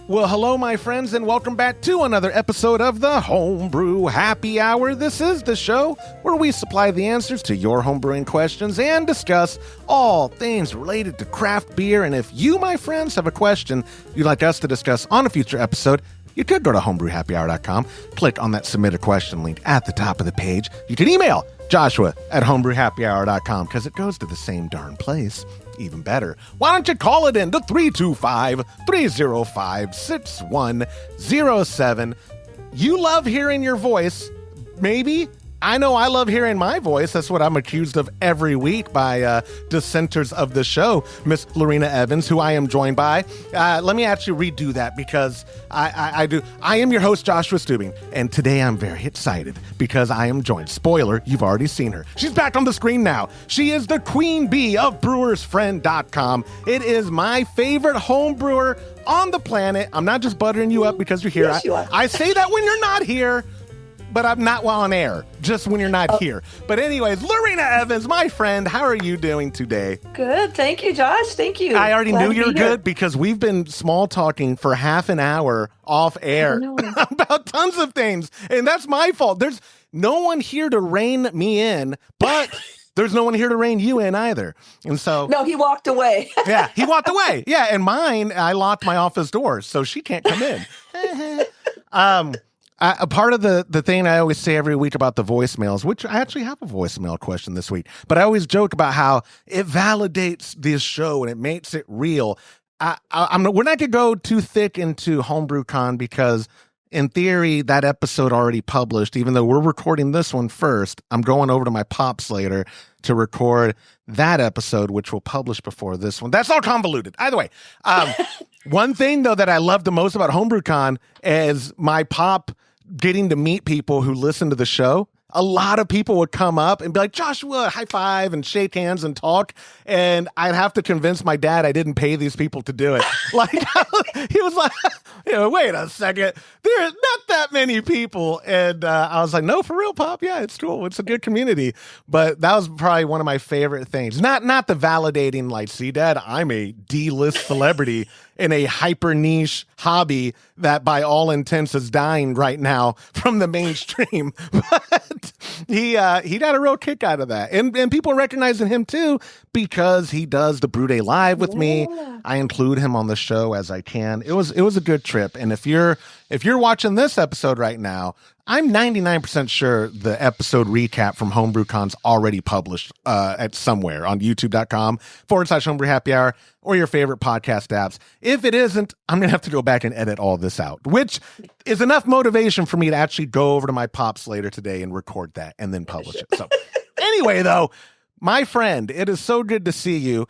Well, hello, my friends, and welcome back to another episode of the Homebrew Happy Hour. This is the show where we supply the answers to your homebrewing questions and discuss all things related to craft beer. And if you, my friends, have a question you'd like us to discuss on a future episode, you could go to homebrewhappyhour.com, click on that submit a question link at the top of the page. You can email Joshua at homebrewhappyhour.com because it goes to the same darn place. Even better, why don't you call it in to 325-305-6107. You love hearing your voice, maybe. I know I love hearing my voice. That's what I'm accused of every week by dissenters of the show, Miss Lorena Evans, who I am joined by. Let me actually redo that because I do. I am your host, Joshua Stubing, and today I'm very excited because I am joined. Spoiler, you've already seen her. She's back on the screen now. She is the queen bee of brewersfriend.com. It is my favorite home brewer on the planet. I'm not just buttering you up because you're here. Yes, you are. I say that when you're not here. But I'm not well on air, just when you're not here. But anyways, Lorena Evans, my friend, how are you doing today? Good. Thank you, Josh. Thank you. I already Glad knew to you were be here. good because we've been small talking for half an hour off air about tons of things. And that's my fault. There's no one here to rein me in, but there's no one here to rein you in either. And so... No, he walked away. Yeah, he walked away. Yeah, and mine, I locked my office door, so she can't come in. A part of the thing I always say every week about the voicemails, which I actually have a voicemail question this week, but I always joke about how it validates this show and it makes it real. We're not going to go too thick into HomebrewCon because in theory, that episode already published, even though we're recording this one first. I'm going over to my pops later to record that episode, which will publish before this one. That's all convoluted. Either way, one thing, though, that I love the most about HomebrewCon is my pop getting to meet people who listen to the show. A lot of people would come up and be like, Joshua, high five and shake hands and talk. And I'd have to convince my dad I didn't pay these people to do it. Like, he was like, wait a second. There's not that many people. And I was like, no, for real, Pop. Yeah, it's cool. It's a good community. But that was probably one of my favorite things. Not the validating, like, see, Dad, I'm a D-list celebrity in a hyper niche hobby that by all intents is dying right now from the mainstream. But he got a real kick out of that. And people recognizing him too because he does the Brew Day Live with me. I include him on the show as I can. It was a good trip. And if you're watching this episode right now, I'm 99% sure the episode recap from HomebrewCon's already published at somewhere on youtube.com/Homebrew Happy Hour or your favorite podcast apps. If it isn't, I'm going to have to go back and edit all this out, which is enough motivation for me to actually go over to my pops later today and record that and then publish it. So anyway, though, my friend, it is so good to see you.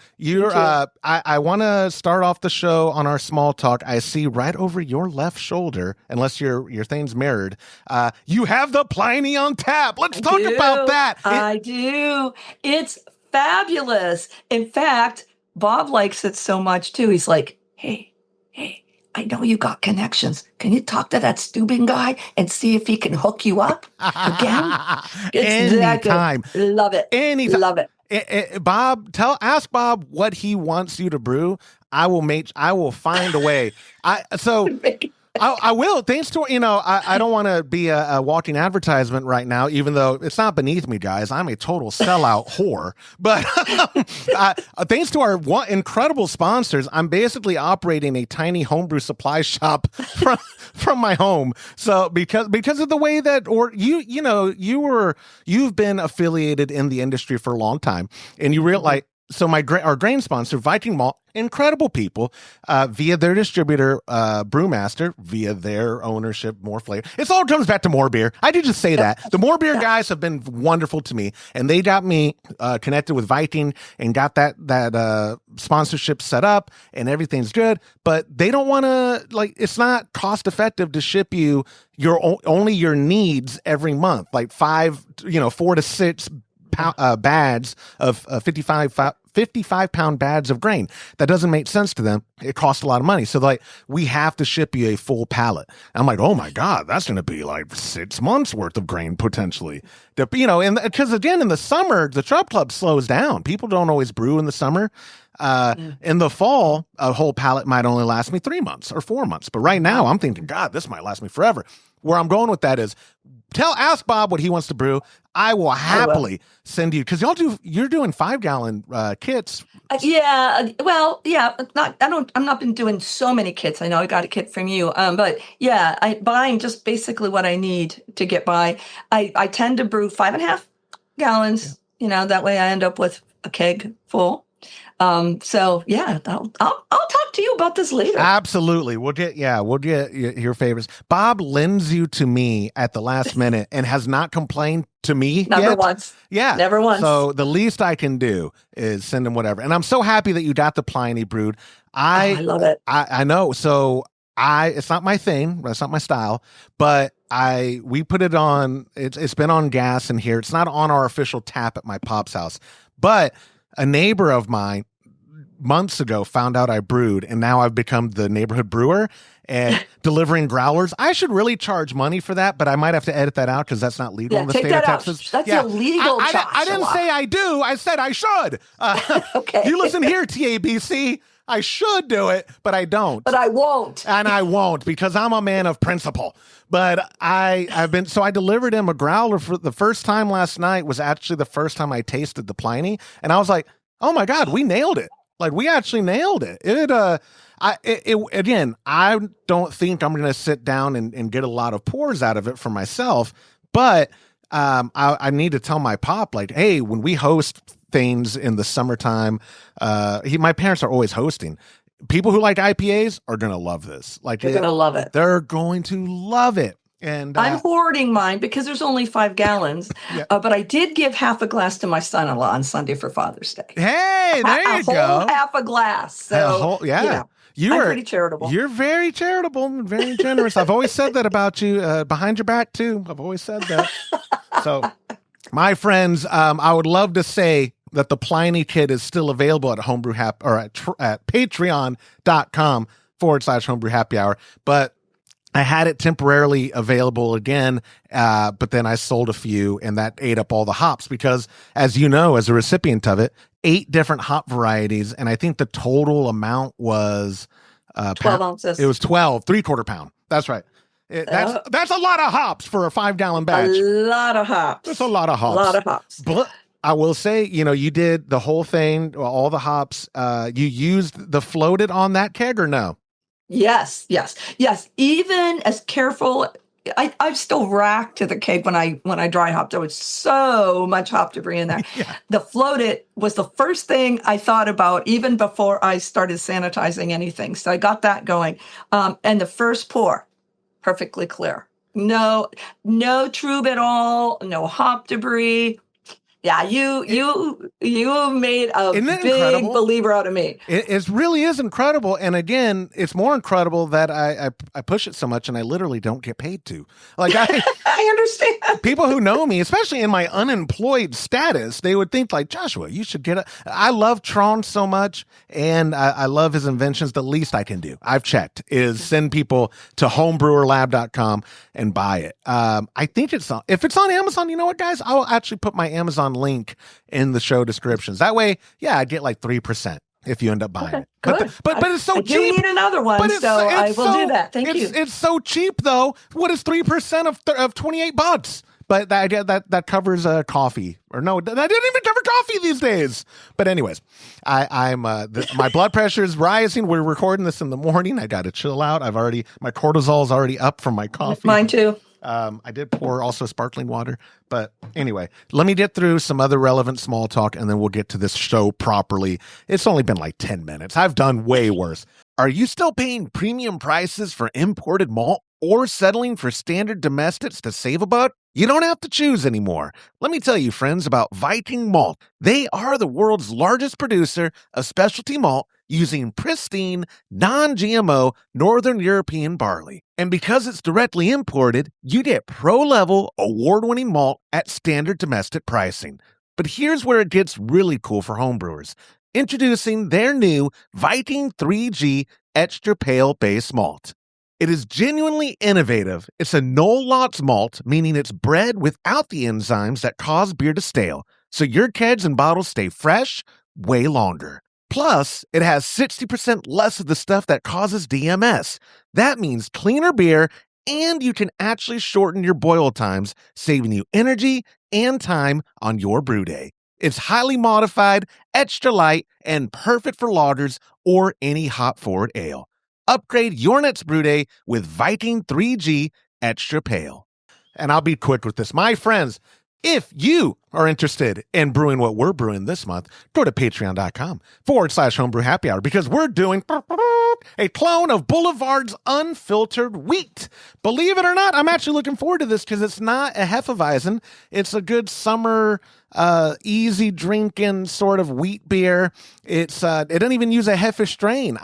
I want to start off the show on our small talk. I see right over your left shoulder, unless your thing's mirrored, you have the Pliny on tap. Let's talk about that. I do. It's fabulous. In fact, Bob likes it so much too. He's like, hey, I know you got connections. Can you talk to that Stubing guy and see if he can hook you up again? It's anytime. That good. Love it. Anytime. Love it. Bob, ask Bob what he wants you to brew. I will find a way. I will. Thanks to, I don't want to be a walking advertisement right now, even though it's not beneath me, guys. I'm a total sellout whore. But thanks to our incredible sponsors, I'm basically operating a tiny homebrew supply shop from my home. So because of the way that, or you've been affiliated in the industry for a long time, and you realize. So our grain sponsor, Viking Malt, incredible people, via their distributor, Brewmaster, via their ownership, More Flavor. It all comes back to More Beer. I did just say that. The More Beer guys have been wonderful to me, and they got me connected with Viking and got that sponsorship set up, and everything's good. But they don't want to, it's not cost effective to ship you only your needs every month, like 4 to 6 bags of 55 55-pound bags of grain. That doesn't make sense to them. It costs a lot of money. So like, we have to ship you a full pallet. I'm like, oh my God, that's going to be like 6 months worth of grain potentially. And because again, in the summer, the Chub Club slows down. People don't always brew in the summer. In the fall, a whole pallet might only last me 3 months or 4 months. But right now I'm thinking, God, this might last me forever. Where I'm going with that is ask Bob what he wants to brew. I will happily send you, because you're doing 5-gallon kits. I'm not been doing so many kits. I know I got a kit from you. But yeah, I'm buying just basically what I need to get by. I tend to brew 5.5 gallons, that way I end up with a keg full. So yeah, I'll talk to you about this later. Absolutely. We'll get your favorites. Bob lends you to me at the last minute and has not complained to me Never yet. once. Yeah. Never once. So the least I can do is send him whatever. And I'm so happy that you got the Pliny brewed. I love it. I know. So it's not my thing. It's not my style, but we put it on, it's been on gas in here. It's not on our official tap at my pop's house, but a neighbor of mine months ago found out I brewed, and now I've become the neighborhood brewer and delivering growlers. I should really charge money for that, but I might have to edit that out because that's not legal in the state of Texas. That's illegal. I didn't say I do. I said I should. Okay. You listen here, TABC. I should do it, but I don't. But I won't. And I won't because I'm a man of principle. But I delivered him a growler for the first time last night. Was actually the first time I tasted the Pliny, and I was like, "Oh my God, we nailed it! Like we actually nailed it." Again, I don't think I'm going to sit down and get a lot of pours out of it for myself, but I need to tell my pop, like, hey, when we host things in the summertime, my parents are always hosting. People who like IPAs are going to love this. Like they're going to love it. They're going to love it. And I'm hoarding mine because there's only 5 gallons. Yeah. But I did give half a glass to my son-in-law on Sunday for Father's Day. Hey, there you go. A whole half a glass. So, yeah. I'm pretty charitable. You're very charitable and very generous. I've always said that about you, behind your back too. I've always said that. So, my friends, I would love to say that the Pliny kit is still available at Homebrew Happy or at patreon.com/Homebrew Happy Hour. But I had it temporarily available again, but then I sold a few, and that ate up all the hops because, as you know, as a recipient of it, 8 different hop varieties, and I think the total amount was 12 ounces. It was 12, 3/4 pound. That's right. That's a lot of hops for a 5-gallon batch. A lot of hops. That's a lot of hops. A lot of hops. But I will say, you did the whole thing, all the hops. You used the floated on that keg or no? Yes. Even as careful, I've still racked to the keg when I dry hopped. There was so much hop debris in there. Yeah. The floated was the first thing I thought about even before I started sanitizing anything. So I got that going. And the first pour, perfectly clear. No trube at all. No hop debris. Yeah, you made a big incredible? Believer out of me. It really is incredible. And again, it's more incredible that I push it so much and I literally don't get paid to. Like I understand. People who know me, especially in my unemployed status, they would think like, Joshua, you should I love Tron so much and I love his inventions. The least I can do, I've checked, is send people to homebrewerlab.com and buy it. I think if it's on Amazon, you know what, guys? I'll actually put my Amazon link in the show descriptions. That way, I get like 3% if you end up buying it. Good. But it's so cheap. You need another one, so I will do that. Thank you. It's so cheap though. What is 3% of $28? But that covers coffee. Or no, that didn't even cover coffee these days. But anyways, I'm my blood pressure is rising. We're recording this in the morning. I got to chill out. My cortisol is already up from my coffee. Mine too. I did pour also sparkling water, but anyway, let me get through some other relevant small talk and then we'll get to this show properly. It's only been like 10 minutes. I've done way worse. Are you still paying premium prices for imported malt or settling for standard domestics to save a buck? You don't have to choose anymore. Let me tell you, friends, about Viking Malt. They are the world's largest producer of specialty malt using pristine, non-GMO Northern European barley. And because it's directly imported, you get pro-level, award-winning malt at standard domestic pricing. But here's where it gets really cool for homebrewers. Introducing their new Viking 3G Extra Pale Base Malt. It is genuinely innovative. It's a no-lots malt, meaning it's bred without the enzymes that cause beer to stale, so your kegs and bottles stay fresh way longer. Plus, it has 60% less of the stuff that causes DMS. That means cleaner beer, and you can actually shorten your boil times, saving you energy and time on your brew day. It's highly modified, extra light, and perfect for lagers or any hop-forward ale. Upgrade your next brew day with Viking 3G Extra Pale. And I'll be quick with this. My friends, if you are interested in brewing what we're brewing this month, go to patreon.com/homebrew happy hour because we're doing a clone of Boulevard's unfiltered wheat. Believe it or not, I'm actually looking forward to this because it's not a Hefeweizen. It's a good summer, easy drinking sort of wheat beer. It doesn't even use a Hefe strain.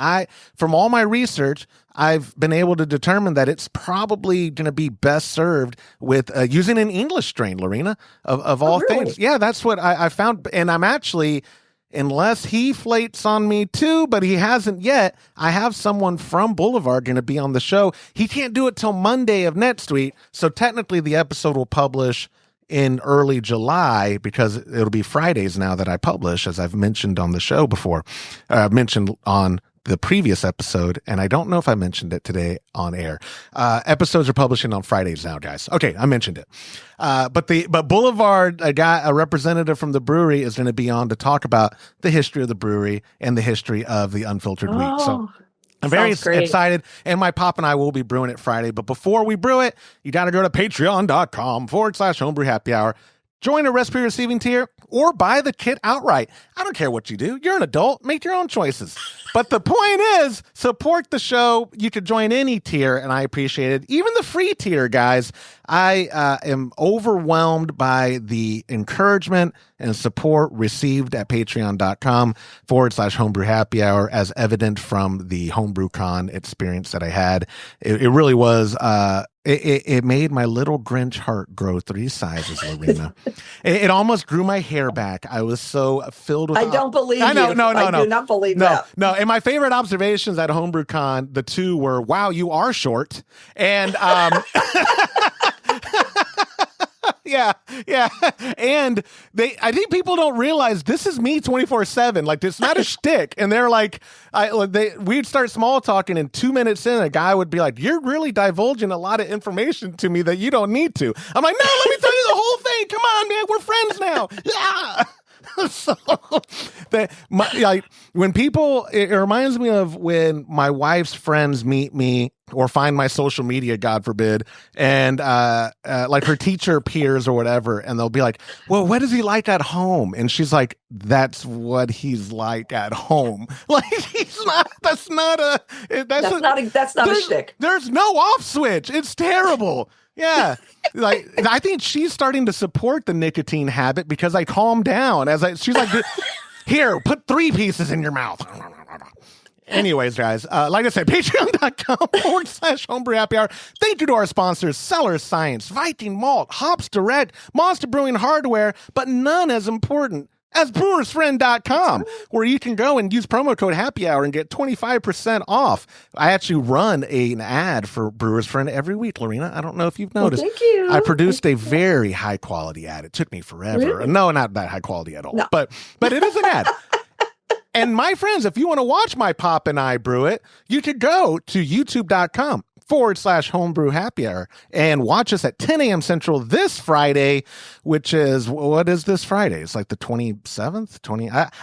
From all my research, I've been able to determine that it's probably going to be best served with using an English strain, Lorena, of all things. Yeah, that's what I found. And I'm actually, unless he flates on me too, but he hasn't yet, I have someone from Boulevard going to be on the show. He can't do it till Monday of next week. So technically the episode will publish in early July because it'll be Fridays now that I publish, as I've mentioned on the show before, mentioned on the previous episode, and I don't know if I mentioned it today on air. Episodes are publishing on Fridays now, guys. Okay, I mentioned it. But Boulevard, a representative from the brewery, is going to be on to talk about the history of the brewery and the history of the unfiltered wheat. So I'm very excited, and my pop and I will be brewing it Friday. But before we brew it, you got to go to patreon.com/homebrew happy hour. Join a recipe receiving tier or buy the kit outright. I don't care what you do. You're an adult. Make your own choices. But the point is, support the show. You could join any tier, and I appreciate it. Even the free tier, guys. I am overwhelmed by the encouragement and support received at patreon.com/homebrew happy hour, as evident from the Homebrew Con experience that I had. It really was... It made my little Grinch heart grow 3 sizes, Lorena. It almost grew my hair back. I was so filled with... I don't believe you. I know, no. I do not believe that. No, and my favorite observations at Homebrew Con, the two were, wow, you are short. And... Yeah. And I think people don't realize this is me 24/7. Like, it's not a shtick. And they're like, we'd start small talking, and 2 minutes in, a guy would be like, you're really divulging a lot of information to me that you don't need to. I'm like, no, let me tell you the whole thing. Come on, man. We're friends now. Yeah. So when people, it reminds me of when my wife's friends meet me or find my social media, God forbid, and like her teacher peers or whatever, and they'll be like, well, what is he like at home? And she's like, that's what he's like at home. Like, that's not a shtick. There's no off switch. It's terrible. Yeah. Like, I think she's starting to support the nicotine habit because I calm down she's like, here, put 3 pieces in your mouth. Anyways, guys, like I said, patreon.com/homebrew happy hour. Thank you to our sponsors, Cellar Science, Viking Malt, Hops Direct, Monster Brewing Hardware, but none as important as brewersfriend.com, where you can go and use promo code happy hour and get 25% off. I actually run an ad for Brewers Friend every week, Lorena. I don't know if you've noticed. Well, thank you. I produced a very high quality ad. It took me forever. Really? No, not that high quality at all. No. But it is an ad. And my friends, if you want to watch my pop and I brew it, you could go to youtube.com/homebrew happy hour and watch us at 10 a.m. Central this Friday, which is, what is this Friday? It's like the 27th,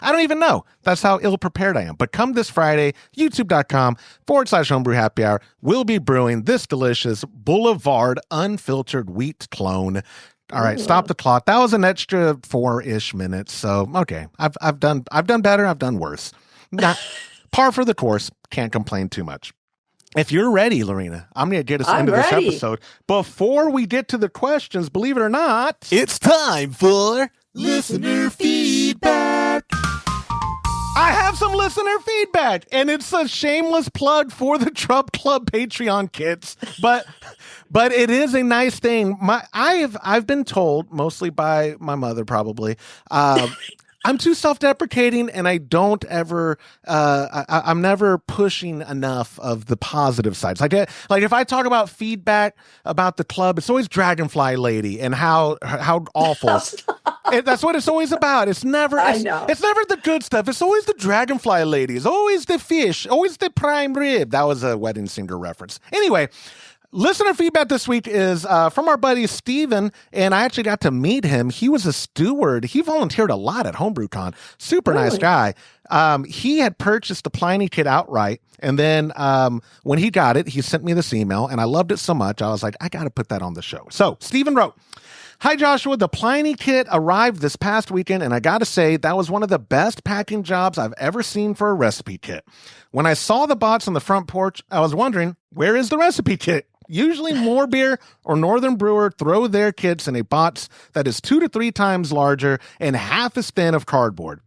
I don't even know. That's how ill prepared I am. But come this Friday, youtube.com/homebrew happy hour. We'll be brewing this delicious Boulevard unfiltered wheat clone. All right, stop the clock. That was an extra 4-ish minutes. So, okay, I've done better. I've done worse. Not par for the course. Can't complain too much. If you're ready, Lorena, I'm going to get us into this episode. Before we get to the questions, believe it or not, it's time for listener feedback. I have some listener feedback, and it's a shameless plug for the Trub Club Patreon kits, but it is a nice thing. I've been told, mostly by my mother probably, I'm too self-deprecating, and I don't ever. I'm never pushing enough of the positive sides. Like if I talk about feedback about the club, it's always Dragonfly Lady and how awful. That's what it's always about. It's never. It's never the good stuff. It's always the Dragonfly Lady. It's always the fish. Always the prime rib. That was a Wedding Singer reference. Anyway. Listener feedback this week is from our buddy Steven, and I actually got to meet him. He was a steward. He volunteered a lot at HomebrewCon. Super nice guy. He had purchased the Pliny kit outright, and then when he got it, he sent me this email, and I loved it so much, I was like, I got to put that on the show. So Steven wrote, "Hi, Joshua. The Pliny kit arrived this past weekend, and I got to say that was one of the best packing jobs I've ever seen for a recipe kit. When I saw the box on the front porch, I was wondering, where is the recipe kit? Usually More Beer or Northern Brewer throw their kits in a box that is 2 to 3 times larger and half as thin of cardboard.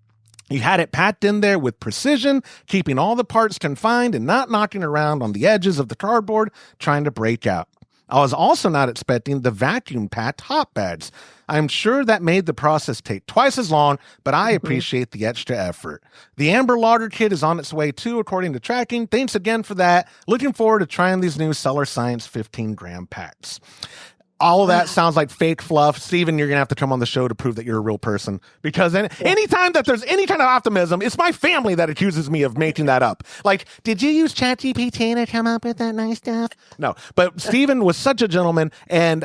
You had it packed in there with precision, keeping all the parts confined and not knocking around on the edges of the cardboard trying to break out. I was also not expecting the vacuum-packed hop bags. I'm sure that made the process take twice as long, but I appreciate the extra effort. The Amber Lager kit is on its way too, according to tracking. Thanks again for that. Looking forward to trying these new Cellar Science 15-gram packs." All of that sounds like fake fluff. Steven, you're going to have to come on the show to prove that you're a real person. Because anytime that there's any kind of optimism, it's my family that accuses me of making that up. Like, did you use ChatGPT to come up with that nice stuff? No. But Steven was such a gentleman, and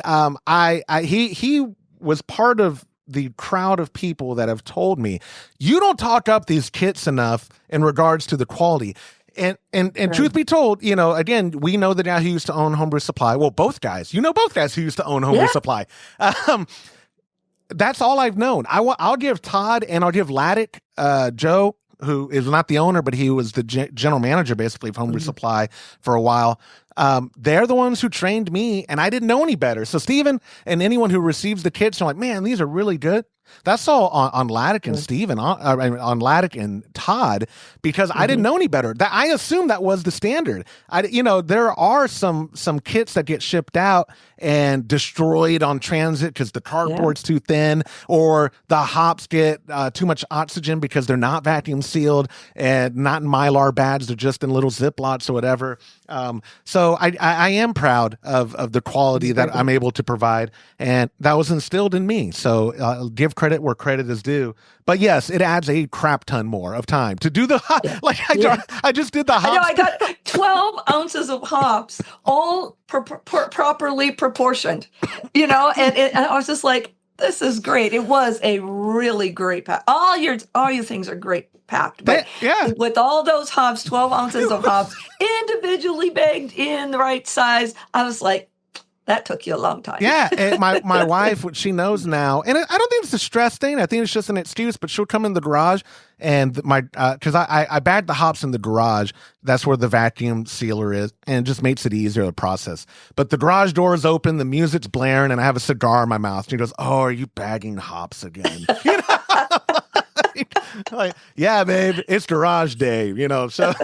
he was part of the crowd of people that have told me, you don't talk up these kits enough in regards to the quality. And truth be told, again, we know the guy who used to own Homebrew Supply. Well, both guys. Both guys who used to own Homebrew Supply. That's all I've known. I'll give Todd and I'll give Laddick, Joe, who is not the owner, but he was the general manager, basically, of Homebrew Supply for a while. They're the ones who trained me, and I didn't know any better. So Steven and anyone who receives the kits are like, man, these are really good. That's all on Laddick and Steven, on Laddick and Todd, because I didn't know any better. That I assumed that was the standard. There are some kits that get shipped out and destroyed on transit because the cardboard's too thin, or the hops get too much oxygen because they're not vacuum sealed and not in Mylar bags. They're just in little Ziplocs or whatever. So I am proud of the quality that I'm able to provide, and that was instilled in me. So give credit where credit is due. But yes, it adds a crap ton more of time to do the I just did the hops. I got 12 ounces of hops, all properly proportioned, and I was just like, this is great. It was a really great pack. All your things are great packed. But with all those hops, 12 ounces of hops, individually bagged in the right size, I was like, that took you a long time. Yeah, and my wife, she knows now, and I don't think it's a stress thing. I think it's just an excuse. But she'll come in the garage, and because I bagged the hops in the garage. That's where the vacuum sealer is, and it just makes it easier to process. But the garage door is open, the music's blaring, and I have a cigar in my mouth. She goes, "Oh, are you bagging hops again?" Like, yeah, babe, it's garage day, so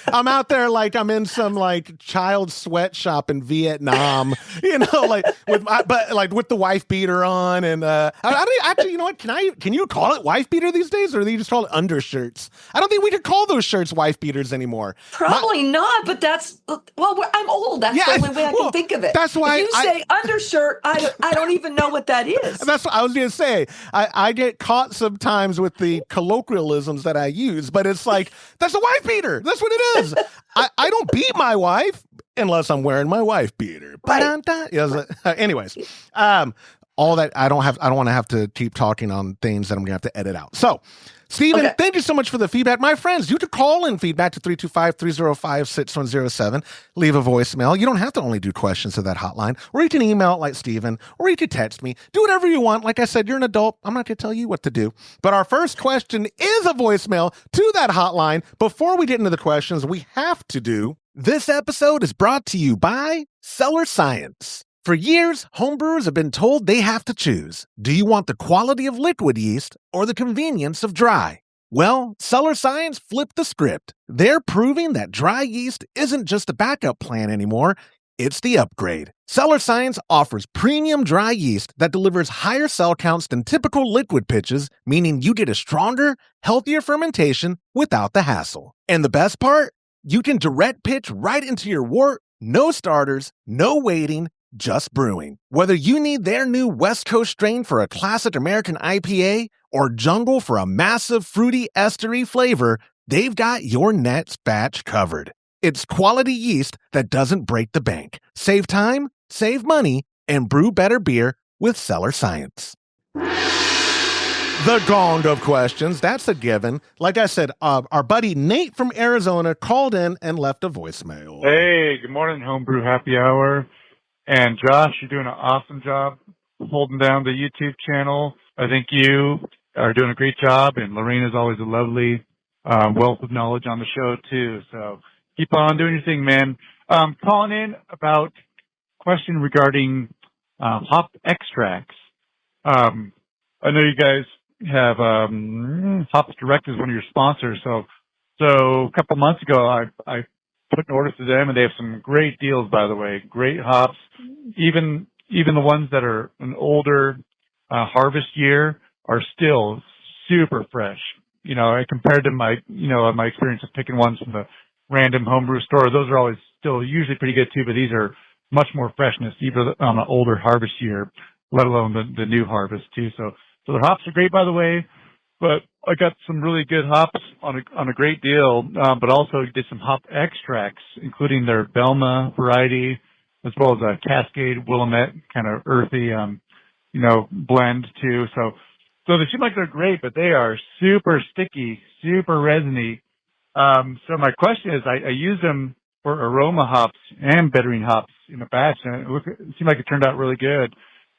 I'm out there like I'm in some child sweatshop in Vietnam, with the wife beater on, and I don't actually, what, can you call it wife beater these days, or do you just call it undershirts? I don't think we could call those shirts wife beaters anymore. Probably not, but I'm old. That's the only way I can think of it. That's why if you say undershirt, I don't even know what that is. That's what I was going to say. I get caught sometimes with the colloquialisms that I use, but it's like, that's a wife beater. That's what it is. I don't beat my wife unless I'm wearing my wife beater. Right. Anyways, all that I don't want to have to keep talking on things that I'm gonna have to edit out. So Steven, thank you so much for the feedback. My friends, you could call in feedback to 325-305-6107. Leave a voicemail. You don't have to only do questions to that hotline, or you can email it like Steven, or you could text me. Do whatever you want. Like I said, you're an adult. I'm not going to tell you what to do. But our first question is a voicemail to that hotline. Before we get into the questions, we have to do. This episode is brought to you by Cellar Science. For years, homebrewers have been told they have to choose. Do you want the quality of liquid yeast or the convenience of dry? Well, Cellar Science flipped the script. They're proving that dry yeast isn't just a backup plan anymore. It's the upgrade. Cellar Science offers premium dry yeast that delivers higher cell counts than typical liquid pitches, meaning you get a stronger, healthier fermentation without the hassle. And the best part? You can direct pitch right into your wort, no starters, no waiting, just brewing. Whether you need their new West Coast strain for a classic American IPA or jungle for a massive fruity estery flavor, they've got your next batch covered. It's quality yeast that doesn't break the bank. Save time, save money, and brew better beer with Cellar Science. The gong of questions, that's a given. Like I said, our buddy Nate from Arizona called in and left a voicemail. Hey, good morning, Homebrew Happy Hour. And Josh, you're doing an awesome job holding down the YouTube channel. I think you are doing a great job, and Lorena's always a lovely wealth of knowledge on the show, too. So keep on doing your thing, man. Calling in about a question regarding hop extracts. I know you guys have Hops Direct as one of your sponsors. So a couple months ago, I put an order to them, and they have some great deals, by the way. Great hops, even the ones that are an older harvest year are still super fresh. You know, compared to my experience of picking ones from the random homebrew store, those are always still usually pretty good too, but these are much more freshness, even on an older harvest year, let alone the new harvest too. So the hops are great, by the way, but I got some really good hops on a great deal, but also did some hop extracts, including their Belma variety, as well as a Cascade Willamette kind of earthy, blend too. So they seem like they're great, but they are super sticky, super resiny. So my question is, I use them for aroma hops and bittering hops in a batch, and it seemed like it turned out really good.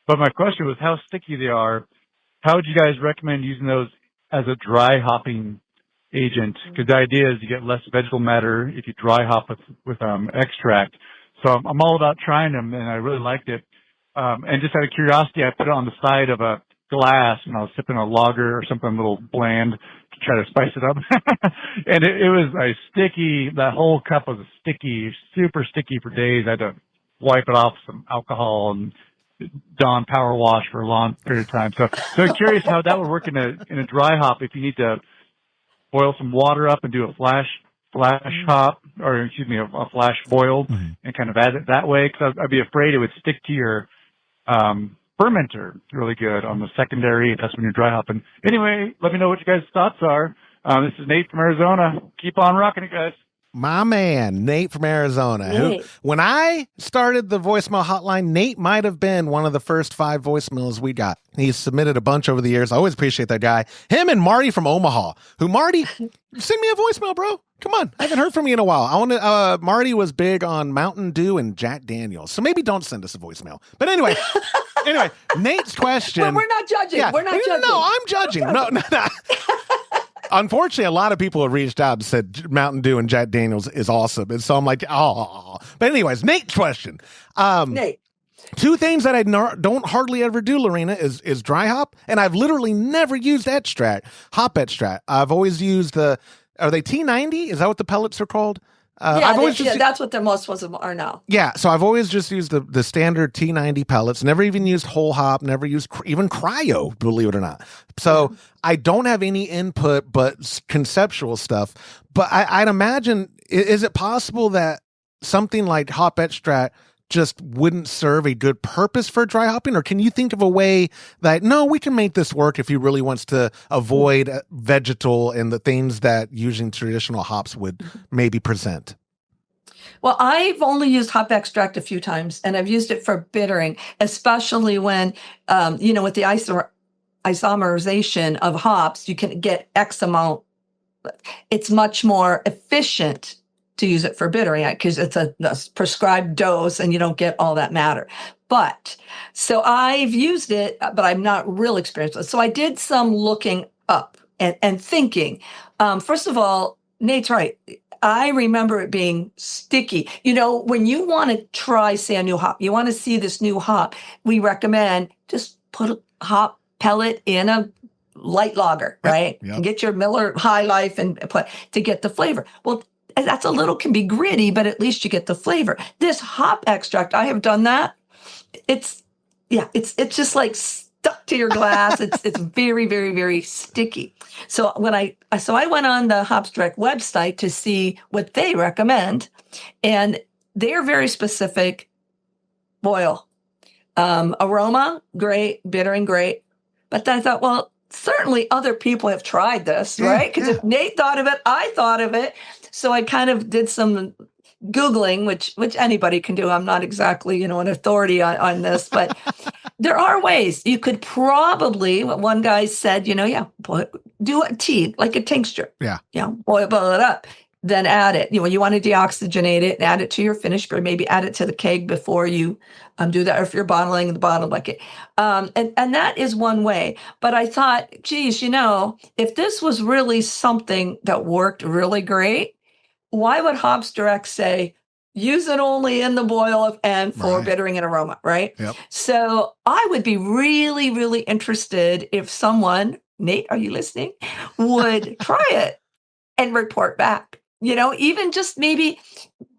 But my question was how sticky they are. How would you guys recommend using those as a dry hopping agent? Because the idea is you get less vegetable matter if you dry hop with extract. So I'm all about trying them, and I really liked it. And just out of curiosity, I put it on the side of a glass, and I was sipping a lager or something a little bland to try to spice it up. And it was a sticky, that whole cup was sticky, super sticky for days. I had to wipe it off with some alcohol and Dawn power wash for a long period of time. So I'm curious how that would work in a dry hop if you need to boil some water up and do a flash hop, or excuse me, a flash boil, and kind of add it that way. Because I'd be afraid it would stick to your fermenter really good on the secondary. That's when you're dry hopping. Anyway, let me know what you guys' thoughts are. This is Nate from Arizona. Keep on rocking it, guys. My man, Nate from Arizona. Who, when I started the voicemail hotline, Nate might have been one of the first 5 voicemails we got. He's submitted a bunch over the years. I always appreciate that guy. Him and Marty from Omaha. Marty, send me a voicemail, bro. Come on. I haven't heard from you in a while. Marty was big on Mountain Dew and Jack Daniels. So maybe don't send us a voicemail. But anyway, Nate's question. Well, we're not judging. Yeah, we're not judging. No, I'm judging. No. Unfortunately, a lot of people have reached out and said Mountain Dew and Jack Daniels is awesome. And so I'm like, oh. But anyways, Nate's question. Nate. 2 things that I don't hardly ever do, Lorena, is dry hop. And I've literally never used hop extract. I've always used are they T90? Is that what the pellets are called? That's what most of them are now. Yeah, so I've always just used the standard T90 pellets. Never even used whole hop. Never used even cryo, believe it or not. So I don't have any input but conceptual stuff. But I'd imagine, is it possible that something like hop extract just wouldn't serve a good purpose for dry hopping? Or can you think of a way that, no, we can make this work if he really wants to avoid vegetal and the things that using traditional hops would maybe present? Well, I've only used hop extract a few times, and I've used it for bittering, especially when, with the isomerization of hops, you can get X amount. It's much more efficient to use it for bittering because it's a prescribed dose and you don't get all that matter. But so I've used it, but I'm not real experienced with it. So I did some looking up and thinking. First of all, Nate's right. I remember it being sticky. When you want to try, say, a new hop, you want to see this new hop, we recommend just put a hop pellet in a light lager, right? Yep. And get your Miller High Life and put to get the flavor. Well, that's a little can be gritty, but at least you get the flavor. This hop extract, I have done that. It's just like stuck to your glass. It's very, very, very sticky. So I went on the Hops Direct website to see what they recommend, and they're very specific. Boil, aroma, great, bittering, great. But then I thought, well, certainly other people have tried this, right? Because if Nate thought of it, I thought of it. So I kind of did some Googling, which anybody can do. I'm not exactly, an authority on this, but there are ways. You could probably, what one guy said, do a tea, like a tincture. Yeah. Boil it up, then add it. You want to deoxygenate it and add it to your finished beer. Maybe add it to the keg before you do that, or if you're bottling the bottle bucket. And that is one way. But I thought, geez, if this was really something that worked really great, why would Hops Direct say, use it only in the boil and for bittering and aroma, right? Yep. So I would be really, really interested if someone, Nate, are you listening, would try it and report back. Even just maybe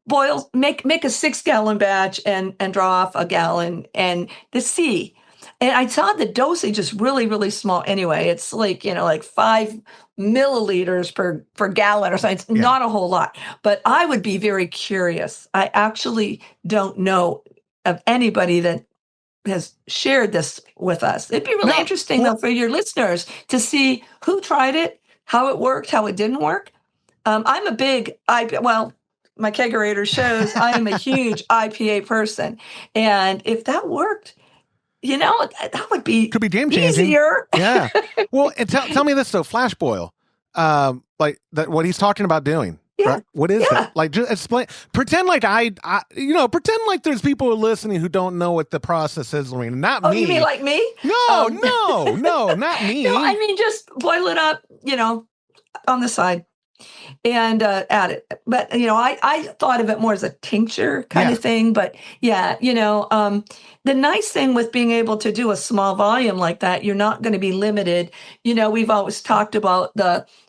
boil, make a 6-gallon batch and draw off a gallon and to see. And I saw the dosage is really, really small anyway. It's like 5 milliliters per gallon or something. It's not a whole lot, but I would be very curious. I actually don't know of anybody that has shared this with us. It'd be really interesting though for your listeners to see who tried it, how it worked, how it didn't work. I'm a big my kegerator shows I am a huge IPA person. And if that worked, that would be could be game changing. Easier. Yeah. Well, and tell me this though, flash boil, like that, what he's talking about doing. Yeah. Right? What is it? Like, just explain. Pretend like pretend like there's people listening who don't know what the process is, Lorena. Not me. Oh, you mean like me? No, not me. No, I mean just boil it up, on the side. And add it. But, I thought of it more as a tincture kind of thing. But the nice thing with being able to do a small volume like that, you're not going to be limited. We've always talked about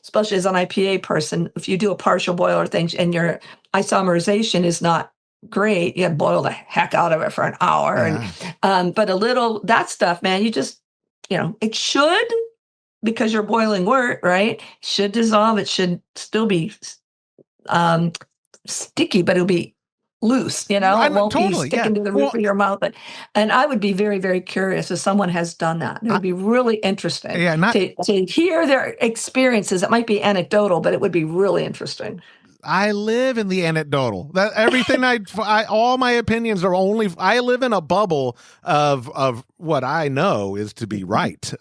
especially as an IPA person, if you do a partial boil or things and your isomerization is not great, you boil the heck out of it for an hour. And but a little, that stuff, man, you just, it should, because you're boiling wort, right? Should dissolve. It should still be sticky, but it'll be loose, it won't be sticking to the roof of your mouth. And I would be very, very curious if someone has done that. It would be really interesting to hear their experiences. It might be anecdotal, but it would be really interesting. I live in the anecdotal. That everything all my opinions are only. I live in a bubble of what I know is to be right.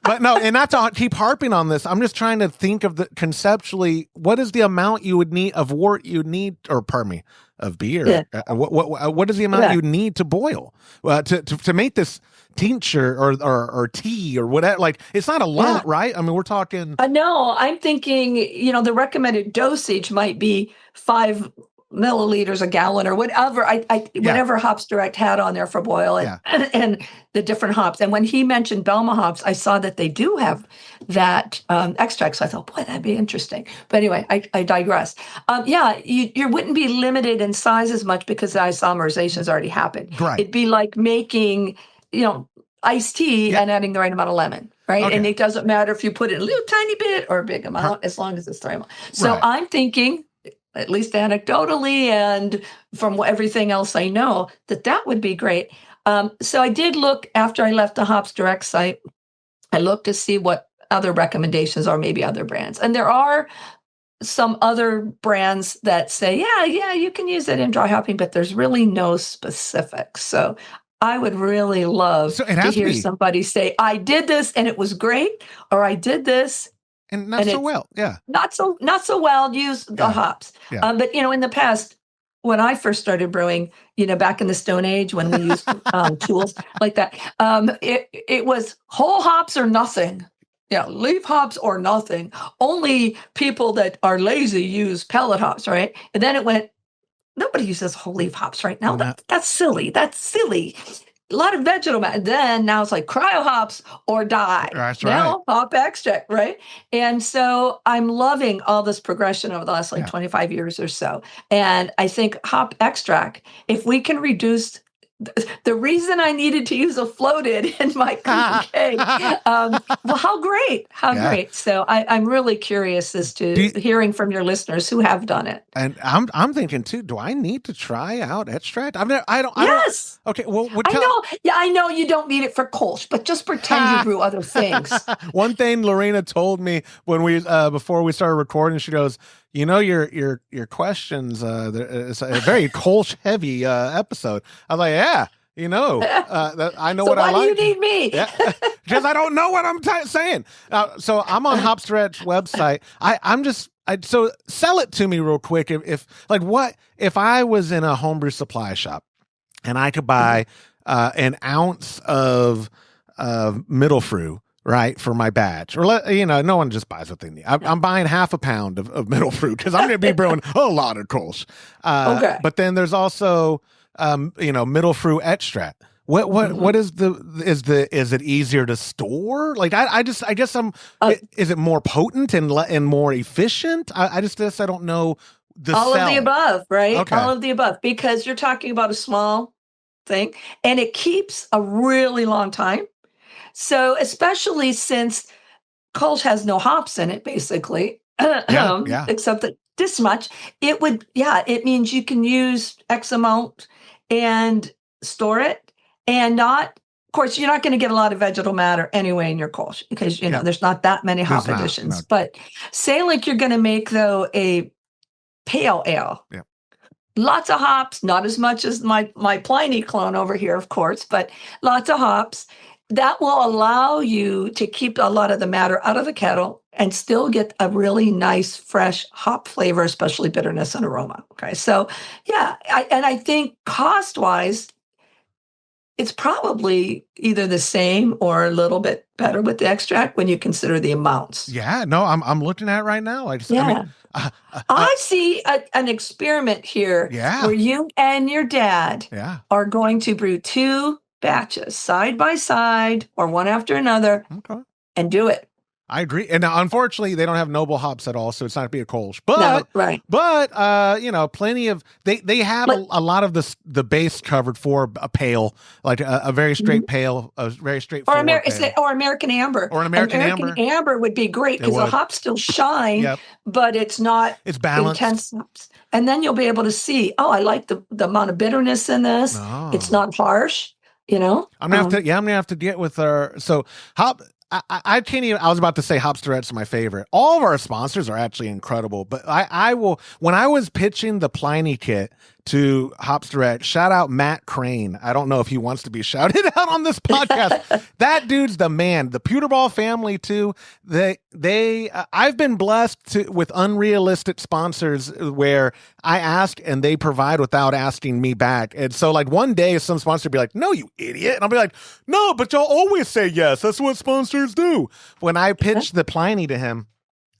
But no, and not to keep harping on this. I'm just trying to think of conceptually. What is the amount you would need of wort you need, or pardon me, of beer? Yeah. What is the amount you need to boil to make this tincture or tea or whatever? Like, it's not a lot, right? I mean, we're talking. No, I'm thinking, the recommended dosage might be 5 milliliters a gallon or whatever. Whatever Hops Direct had on there for boil and the different hops. And when he mentioned Belma hops, I saw that they do have that extract. So I thought, boy, that'd be interesting. But anyway, I digress. You wouldn't be limited in size as much because the isomerization has already happened. Right. It'd be like making, iced tea and adding the right amount of lemon, right? Okay. And it doesn't matter if you put it a little tiny bit or a big amount, as long as it's the right amount. So I'm thinking, at least anecdotally and from everything else I know, that would be great. So I did look after I left the Hops Direct site. I looked to see what other recommendations are, maybe other brands. And there are some other brands that say, you can use it in dry hopping, but there's really no specifics. So I would really love to hear somebody say, I did this and it was great, or I did this and not so well. Yeah. Not so well. Use the hops. Yeah. But in the past, when I first started brewing, back in the Stone Age when we used tools like that, it was whole hops or nothing. Leaf hops or nothing. Only people that are lazy use pellet hops, right? And then it went, nobody uses whole leaf hops right now. That's silly. a lot of vegetable matter. Then now it's like cryo hops or die. That's now hop extract, right? And so I'm loving all this progression over the last 25 years or so. And I think hop extract, if we can reduce the reason I needed to use a floated in my cake, well, how great. So I'm really curious as to hearing from your listeners who have done it. And I'm thinking too, do I need to try out extract? Yes. Okay. Well, I know. Yeah, I know you don't need it for Kölsch, but just pretend you brew other things. One thing Lorena told me when we before we started recording, she goes, your questions, it's a very Kölsch heavy episode. I was like, yeah, I know so what I like. Why do you need me? Because I don't know what I'm saying. So I'm on Hopstretch website. So sell it to me real quick. If I was in a homebrew supply shop and I could buy an ounce of middle fruit, right, for my batch, or no one just buys what they need. I'm buying half a pound of middle fruit because I'm going to be brewing a lot of Kölsch. Okay. But then there's also middle fruit extract. What is is it easier to store? Like I guess is it more potent and more efficient? I don't know all of the above, right? Okay. All of the above, because you're talking about a small thing and it keeps a really long time. So especially since Kölsch has no hops in it, basically, except that this much, it means you can use X amount and store it and not, of course, you're not going to get a lot of vegetable matter anyway in your Kölsch because, there's not that many hop additions. No. But say like you're going to make, though, a pale ale. Yeah. Lots of hops, not as much as my Pliny clone over here, of course, but lots of hops. That will allow you to keep a lot of the matter out of the kettle and still get a really nice, fresh hop flavor, especially bitterness and aroma. Okay. So, I think cost-wise, it's probably either the same or a little bit better with the extract when you consider the amounts. Yeah. No, I'm looking at it right now. I see an experiment here where you and your dad are going to brew 2 batches side by side or one after another and do it. I agree. And now, unfortunately, they don't have noble hops at all, so it's not to be a Kölsch. But, plenty of, they have a lot of the base covered for a pale, like a very straight pale, a very straightforward pale. Or American Amber. Or an American Amber. Amber would be great because the hops still shine, but it's not balanced. Intense hops. And then you'll be able to see, I like the amount of bitterness in this. Oh. It's not harsh. I'm gonna have to get with our hop. I can't even. I was about to say Hopstretch is my favorite. All of our sponsors are actually incredible, but I will. When I was pitching the Pliny kit to Hopstretch, shout out Matt Crane. I don't know if he wants to be shouted out on this podcast. That dude's the man. The Pewterball family too. I've been blessed with unrealistic sponsors where I ask and they provide without asking me back. And so like one day some sponsor will be like, "No, you idiot," and I'll be like, "No, but y'all always say yes. That's what sponsors do." When I pitched the Pliny to him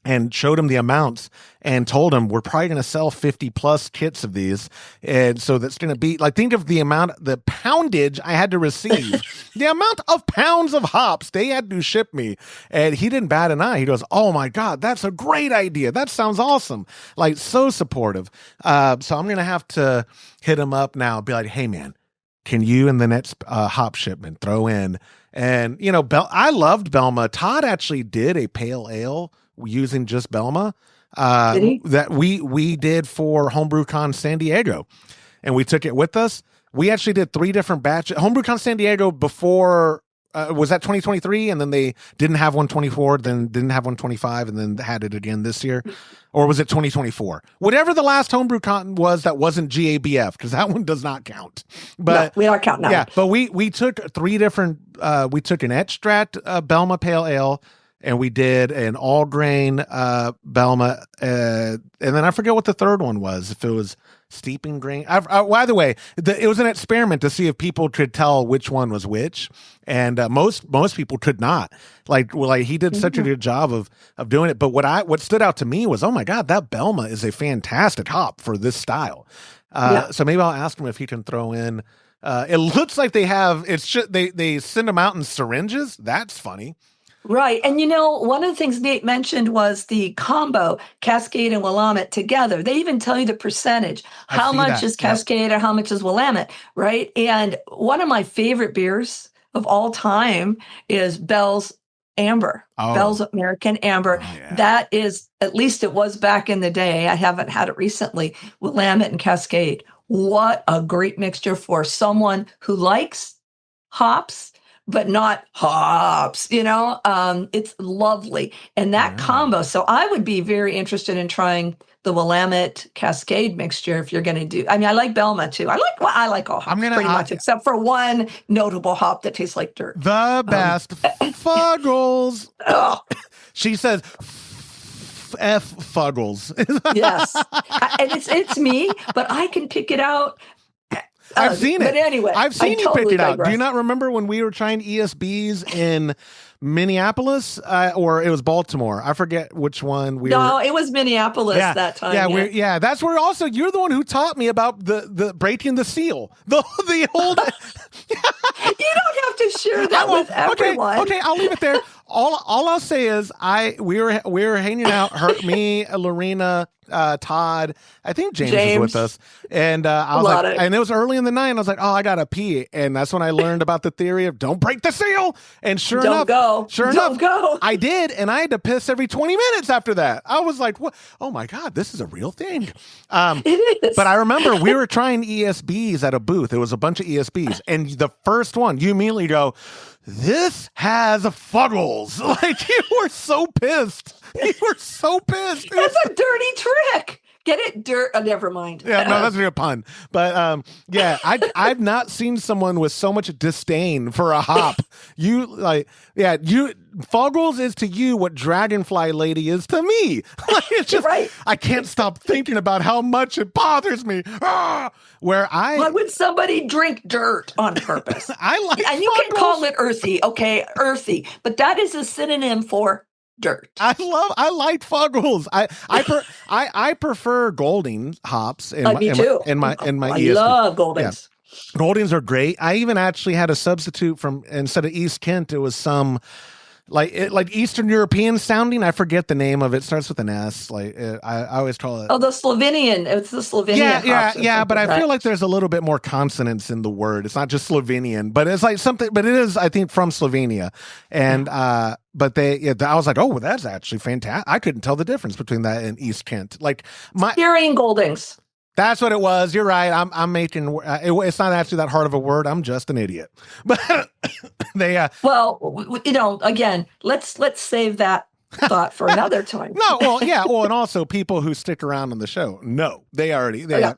and showed him the amounts and told him we're probably going to sell 50 plus kits of these. And so that's going to be like, think of the poundage I had to receive, the amount of pounds of hops they had to ship me. And he didn't bat an eye. He goes, "Oh my God, that's a great idea. That sounds awesome." Like so supportive. So I'm going to have to hit him up now and be like, "Hey man, can you in the next hop shipment throw in?" And I loved Belma. Todd actually did a pale ale using just Belma that we did for HomebrewCon San Diego, and we took it with us. We actually did 3 different batches. HomebrewCon San Diego before was that 2023, and then they didn't have 124, then didn't have 125, and then had it again this year, or was it 2024? Whatever the last HomebrewCon was, that wasn't GABF because that one does not count. But no, we don't count now. Yeah, but we took 3 different. We took an extract Belma Pale Ale. And we did an all grain Belma, and then I forget what the third one was. If it was steeping grain. By the way, it was an experiment to see if people could tell which one was which, and most people could not. Like he did such a good job of doing it. But what stood out to me was, oh my God, that Belma is a fantastic hop for this style. So maybe I'll ask him if he can throw in It looks like they have they send them out in syringes. That's funny. Right. And one of the things Nate mentioned was the combo Cascade and Willamette together. They even tell you the percentage. How much is Cascade or how much is Willamette, right? And one of my favorite beers of all time is Bell's Amber. Bell's American Amber. Oh, yeah. That is, at least it was back in the day. I haven't had it recently. Willamette and Cascade. What a great mixture for someone who likes hops, but not hops, it's lovely. And that combo. So I would be very interested in trying the Willamette Cascade mixture if you're going to do. I mean, I like Belma too. I like all hops pretty much, except for one notable hop that tastes like dirt. The best Fuggles. She says F Fuggles. Yes. And it's me, but I can pick it out. I've seen it. But anyway, I've seen you totally pick it out. digress. Do you not remember when we were trying ESBs in Minneapolis or it was Baltimore? I forget which one we were. No, it was Minneapolis that time. Yeah, that's where also you're the one who taught me about the breaking the seal. The old. You don't have to share that with everyone. Okay, I'll leave it there. All I'll say is we were hanging out. Me, Lorena, Todd. I think James was with us, and I was like, and it was early in the night. And I was like, oh, I gotta pee, and that's when I learned about the theory of don't break the seal. And sure enough, I did, and I had to piss every 20 minutes after that. I was like, what? Oh my god, this is a real thing. It is. But I remember we were trying ESBs at a booth. It was a bunch of ESBs, and the first one, you immediately go, this has Fuggles. Like, you were so pissed. You were so pissed. That's a dirty trick. Get it dirt. Oh, never mind. Yeah, no, that's a pun. But yeah, I've not seen someone with so much disdain for a hop. Fuggles is to you what Dragonfly Lady is to me. Like, it's just, right. I can't stop thinking about how much it bothers me. Why would somebody drink dirt on purpose? I like and you can call it earthy, okay, earthy, but that is a synonym for dirt. I like Fuggles. I prefer Golding hops in my I love Goldings. Yeah. Goldings are great. I even actually had a substitute from, instead of East Kent, it was some like Eastern European sounding. I forget the name of it. Starts with an S. I always call it. Oh, the Slovenian. It's the Slovenian. Yeah. But I feel like there's a little bit more consonants in the word. It's not just Slovenian, but it's like something. But it is, I think, from Slovenia. And but I was like, oh, well, that's actually fantastic. I couldn't tell the difference between that and East Kent. Like Syrian Goldings. That's what it was. You're right. I'm making it's not actually that hard of a word. I'm just an idiot. But they again, let's save that thought for another time. And also people who stick around on the show. No, they already know.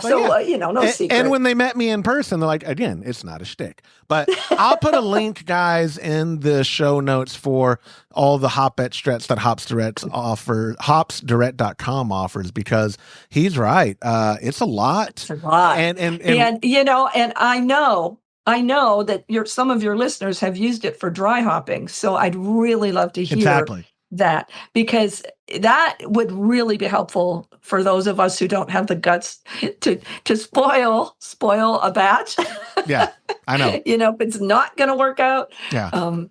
So no secret. And when they met me in person, they're like, again, it's not a shtick. But I'll put a link, guys, in the show notes for all the hop extracts that hopsdirect.com offers, because he's right. It's a lot. It's a lot. And I know that some of your listeners have used it for dry hopping. So I'd really love to hear that, because that would really be helpful for those of us who don't have the guts to spoil a batch. Yeah, I know. If it's not going to work out. Yeah,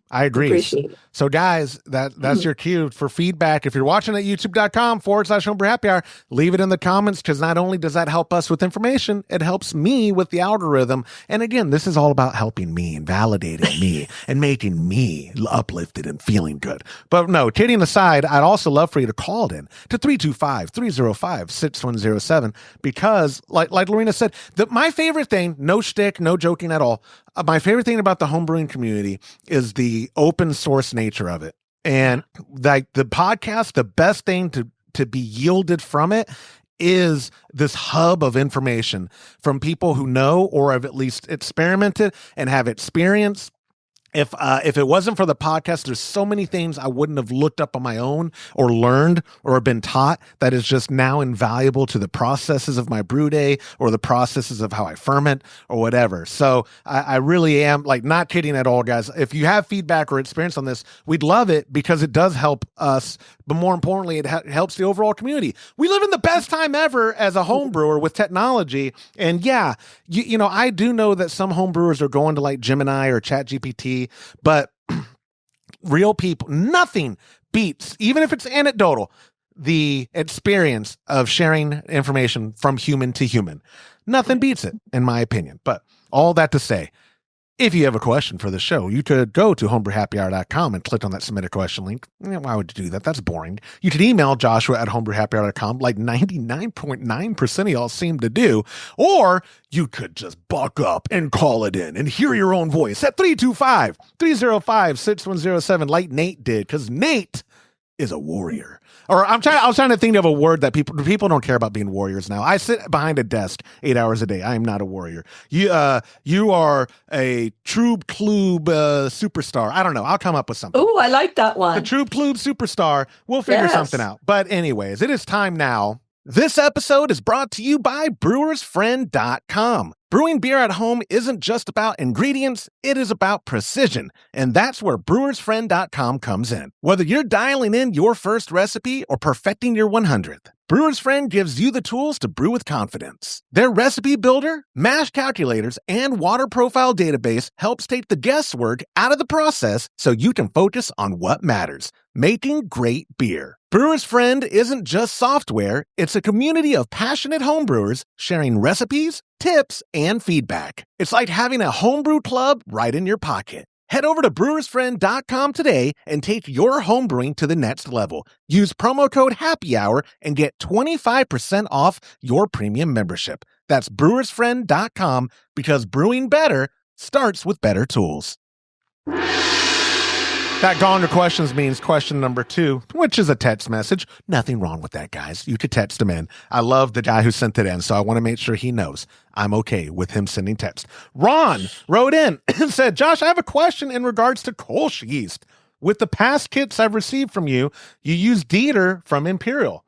I agree. So guys, that's your cue for feedback. If you're watching at youtube.com/Homebrew Happy Hour, leave it in the comments, because not only does that help us with information, it helps me with the algorithm. And again, this is all about helping me and validating me and making me uplifted and feeling good. But no, kidding aside, I'd also love for you to call it in to 325-305-6107, because like Lorena said, my favorite thing, no shtick, no joking at all, my favorite thing about the homebrewing community is the open source nature of it. And like the podcast, the best thing to be yielded from it is this hub of information from people who know or have at least experimented and have experience if it wasn't for the podcast, there's so many things I wouldn't have looked up on my own or learned or been taught that is just now invaluable to the processes of my brew day or the processes of how I ferment or whatever. So I really am, like, not kidding at all, guys. If you have feedback or experience on this, we'd love it because it does help us. But more importantly, it helps the overall community. We live in the best time ever as a home brewer with technology. And yeah, you know, I do know that some home brewers are going to like Gemini or ChatGPT, but real people, nothing beats, even if it's anecdotal, the experience of sharing information from human to human. Nothing beats it, in my opinion. But all that to say, if you have a question for the show, you could go to homebrewhappyhour.com and click on that submit a question link. Why would you do that? That's boring. You could email Joshua at homebrewhappyhour.com like 99.9% of y'all seem to do. Or you could just buck up and call it in and hear your own voice at 325-305-6107 like Nate did, because Nate is a warrior. Or I was trying to think of a word that people don't care about being warriors now. I sit behind a desk 8 hours a day. I am not a warrior. You are a Troob Klub superstar. I don't know. I'll come up with something. Oh, I like that one. The Troob Klub superstar. We'll figure something out. But anyways, it is time now. This episode is brought to you by brewersfriend.com. Brewing beer at home isn't just about ingredients, it is about precision, and that's where brewersfriend.com comes in. Whether you're dialing in your first recipe or perfecting your 100th, Brewer's Friend gives you the tools to brew with confidence. Their recipe builder, mash calculators, and water profile database helps take the guesswork out of the process so you can focus on what matters, making great beer. Brewer's Friend isn't just software, it's a community of passionate homebrewers sharing recipes, tips, and feedback. It's like having a homebrew club right in your pocket. Head over to brewersfriend.com today and take your homebrewing to the next level. Use promo code Happy Hour and get 25% off your premium membership. That's brewersfriend.com, because brewing better starts with better tools. That gone to questions means question number 2, which is a text message. Nothing wrong with that, guys. You could text him in. I love the guy who sent it in, so I want to make sure he knows I'm okay with him sending text. Ron wrote in and said, Josh, I have a question in regards to Kölsch yeast. With the past kits I've received from you, you use Dieter from Imperial.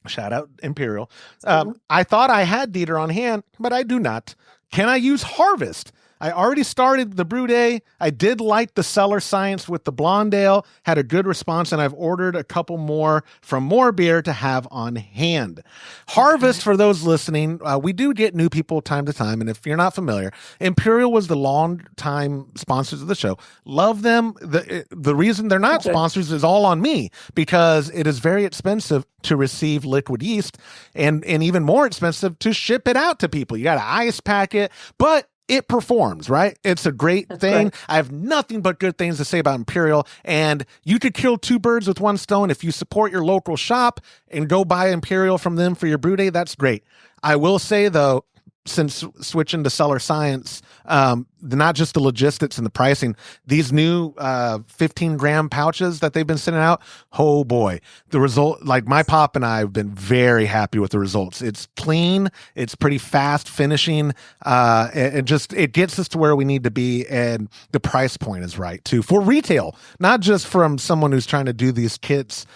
Shout out Imperial. I thought I had Dieter on hand, but I do not. Can I use Harvest? I already started the brew day. I did like the Cellar Science with the blonde ale, had a good response, and I've ordered a couple more from More Beer to have on hand. Harvest, for those listening, we do get new people time to time, and if you're not familiar, Imperial was the long-time sponsors of the show. Love them. The reason they're not sponsors is all on me, because it is very expensive to receive liquid yeast, and even more expensive to ship it out to people. You got to ice pack it, but it performs, right? It's a great thing. Right. I have nothing but good things to say about Imperial, and you could kill 2 birds with 1 stone. If you support your local shop and go buy Imperial from them for your brew day, that's great. I will say, though, since switching to Cellar Science, not just the logistics and the pricing, these new 15-gram pouches that they've been sending out, oh boy, the result, like my pop and I have been very happy with the results. It's clean, it's pretty fast finishing, it gets us to where we need to be, and the price point is right too, for retail, not just from someone who's trying to do these kits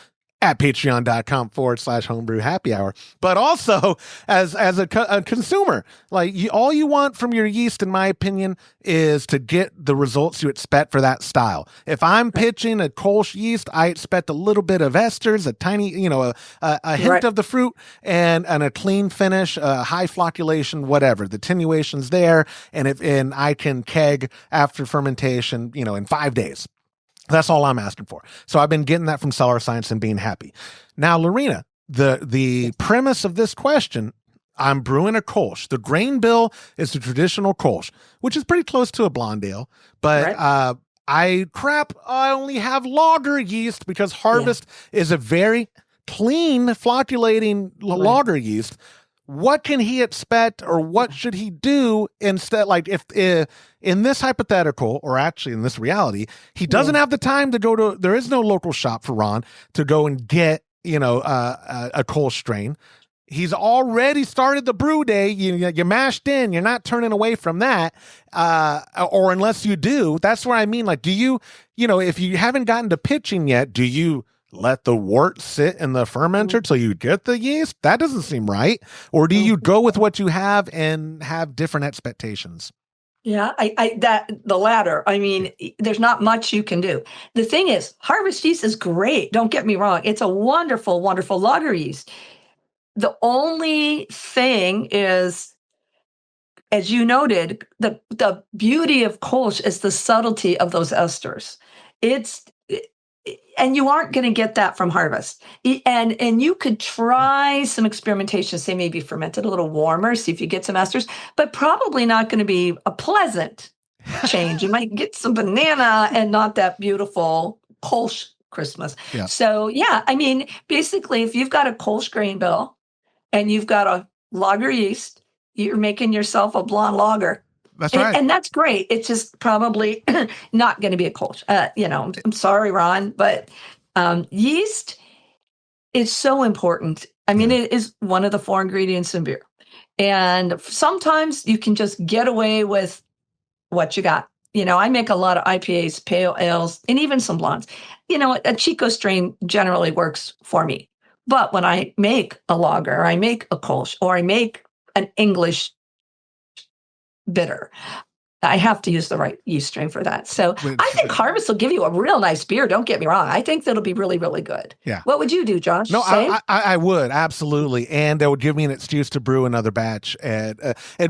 at patreon.com/homebrew happy hour, but also as a consumer. Like, all you want from your yeast, in my opinion, is to get the results you expect for that style. If I'm pitching a Kölsch yeast, I expect a little bit of esters, a tiny, a hint of the fruit, and a clean finish, high flocculation, whatever. The attenuation's there, and I can keg after fermentation, in 5 days. That's all I'm asking for. So I've been getting that from Cellar Science and being happy. Now, Lorena, the premise of this question, I'm brewing a Kölsch. The grain bill is the traditional Kölsch, which is pretty close to a blonde ale. But I only have lager yeast, because Harvest is a very clean flocculating lager yeast. What can he expect, or what should he do instead? Like, if in this hypothetical, or actually in this reality, he doesn't have the time to there is no local shop for Ron to go and get, a Kölsch strain. He's already started the brew day. You mashed in. You're not turning away from that. Or unless you do, that's what I mean. Like, do you, if you haven't gotten to pitching yet, do you let the wort sit in the fermenter till you get the yeast? That doesn't seem right. Or do you go with what you have and have different expectations? Yeah, the latter. I mean, there's not much you can do. The thing is, harvest yeast is great. Don't get me wrong. It's a wonderful, wonderful lager yeast. The only thing is, as you noted, the beauty of Kölsch is the subtlety of those esters. And you aren't going to get that from harvest. And you could try some experimentation, say maybe ferment it a little warmer, see if you get some esters, but probably not going to be a pleasant change. You might get some banana and not that beautiful Kölsch Christmas. Yeah. So yeah, I mean, basically, if you've got a Kölsch grain bill and you've got a lager yeast, you're making yourself a blonde lager. That's right. And that's great. It's just probably not going to be a Kölsch. I'm sorry, Ron, but yeast is so important. I mean, it is one of the 4 ingredients in beer. And sometimes you can just get away with what you got. I make a lot of IPAs, pale ales, and even some blondes. A Chico strain generally works for me. But when I make a lager, I make a Kölsch, or I make an English bitter, I have to use the right yeast strain for that. So I think harvest will give you a real nice beer. Don't get me wrong. I think that'll be really, really good. Yeah. What would you do, Josh? No, I would, absolutely. And that would give me an excuse to brew another batch. And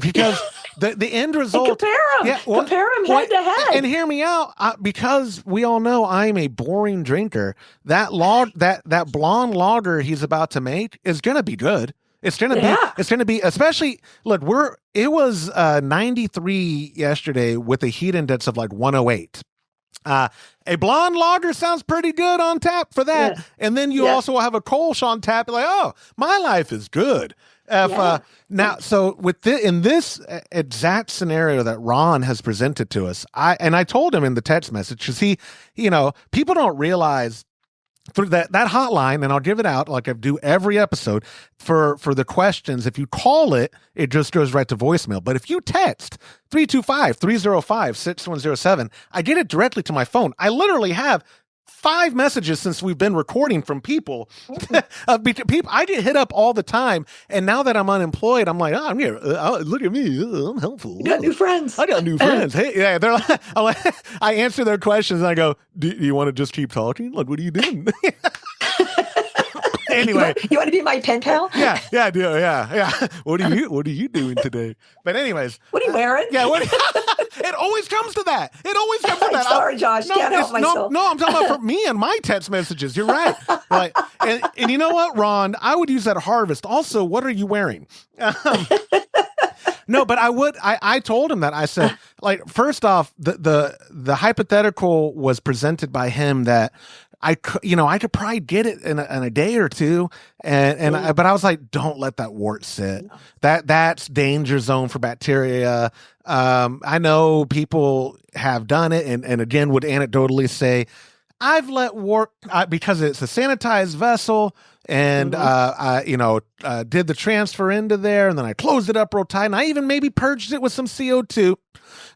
because the end result. And compare them. Compare them head to head. And hear me out. Because we all know I'm a boring drinker. That blonde lager he's about to make is going to be good. It's going to be, especially, look, it was 93 yesterday with a heat index of like 108. A blonde lager sounds pretty good on tap for that. Yeah. And then you also have a Kölsch on tap. Like, oh, my life is good. Now, so in this exact scenario that Ron has presented to us, I told him in the text message, because people don't realize through that hotline, and I'll give it out like I do every episode for the questions. If you call it just goes right to voicemail. But if you text 325-305-6107, I get it directly to my phone. I literally have 5 messages since we've been recording from people. People I get hit up all the time, and now that I'm unemployed, I'm like, oh, I'm here. Look at me, I'm helpful. You got new friends. I got new friends. Hey, yeah, they're like, I answer their questions, and I go, do you want to just keep talking? Like, what are you doing? Anyway, you want to be my pen pal? Yeah, I do. Yeah. What are you doing today? But anyways, what are you wearing? Yeah, it always comes to that. I'm sorry, Josh. Can't help myself. No, I'm talking about for me and my text messages. You're right. Right. And you know what, Ron? I would use that harvest. Also, what are you wearing? No, but I told him that. I said, like, first off, the hypothetical was presented by him that I could probably get it in a day or two, but I was like, don't let that wort sit. That's danger zone for bacteria. I know people have done it, and again would anecdotally say, I've let wort because it's a sanitized vessel, and did the transfer into there, and then I closed it up real tight, and I even maybe purged it with some CO2.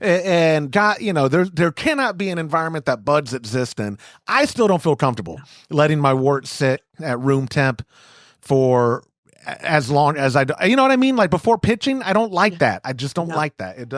And got, there cannot be an environment that buds exist in. I still don't feel comfortable letting my wort sit at room temp for as long as I do. You know what I mean? Like before pitching, I don't like that. I just don't like that. It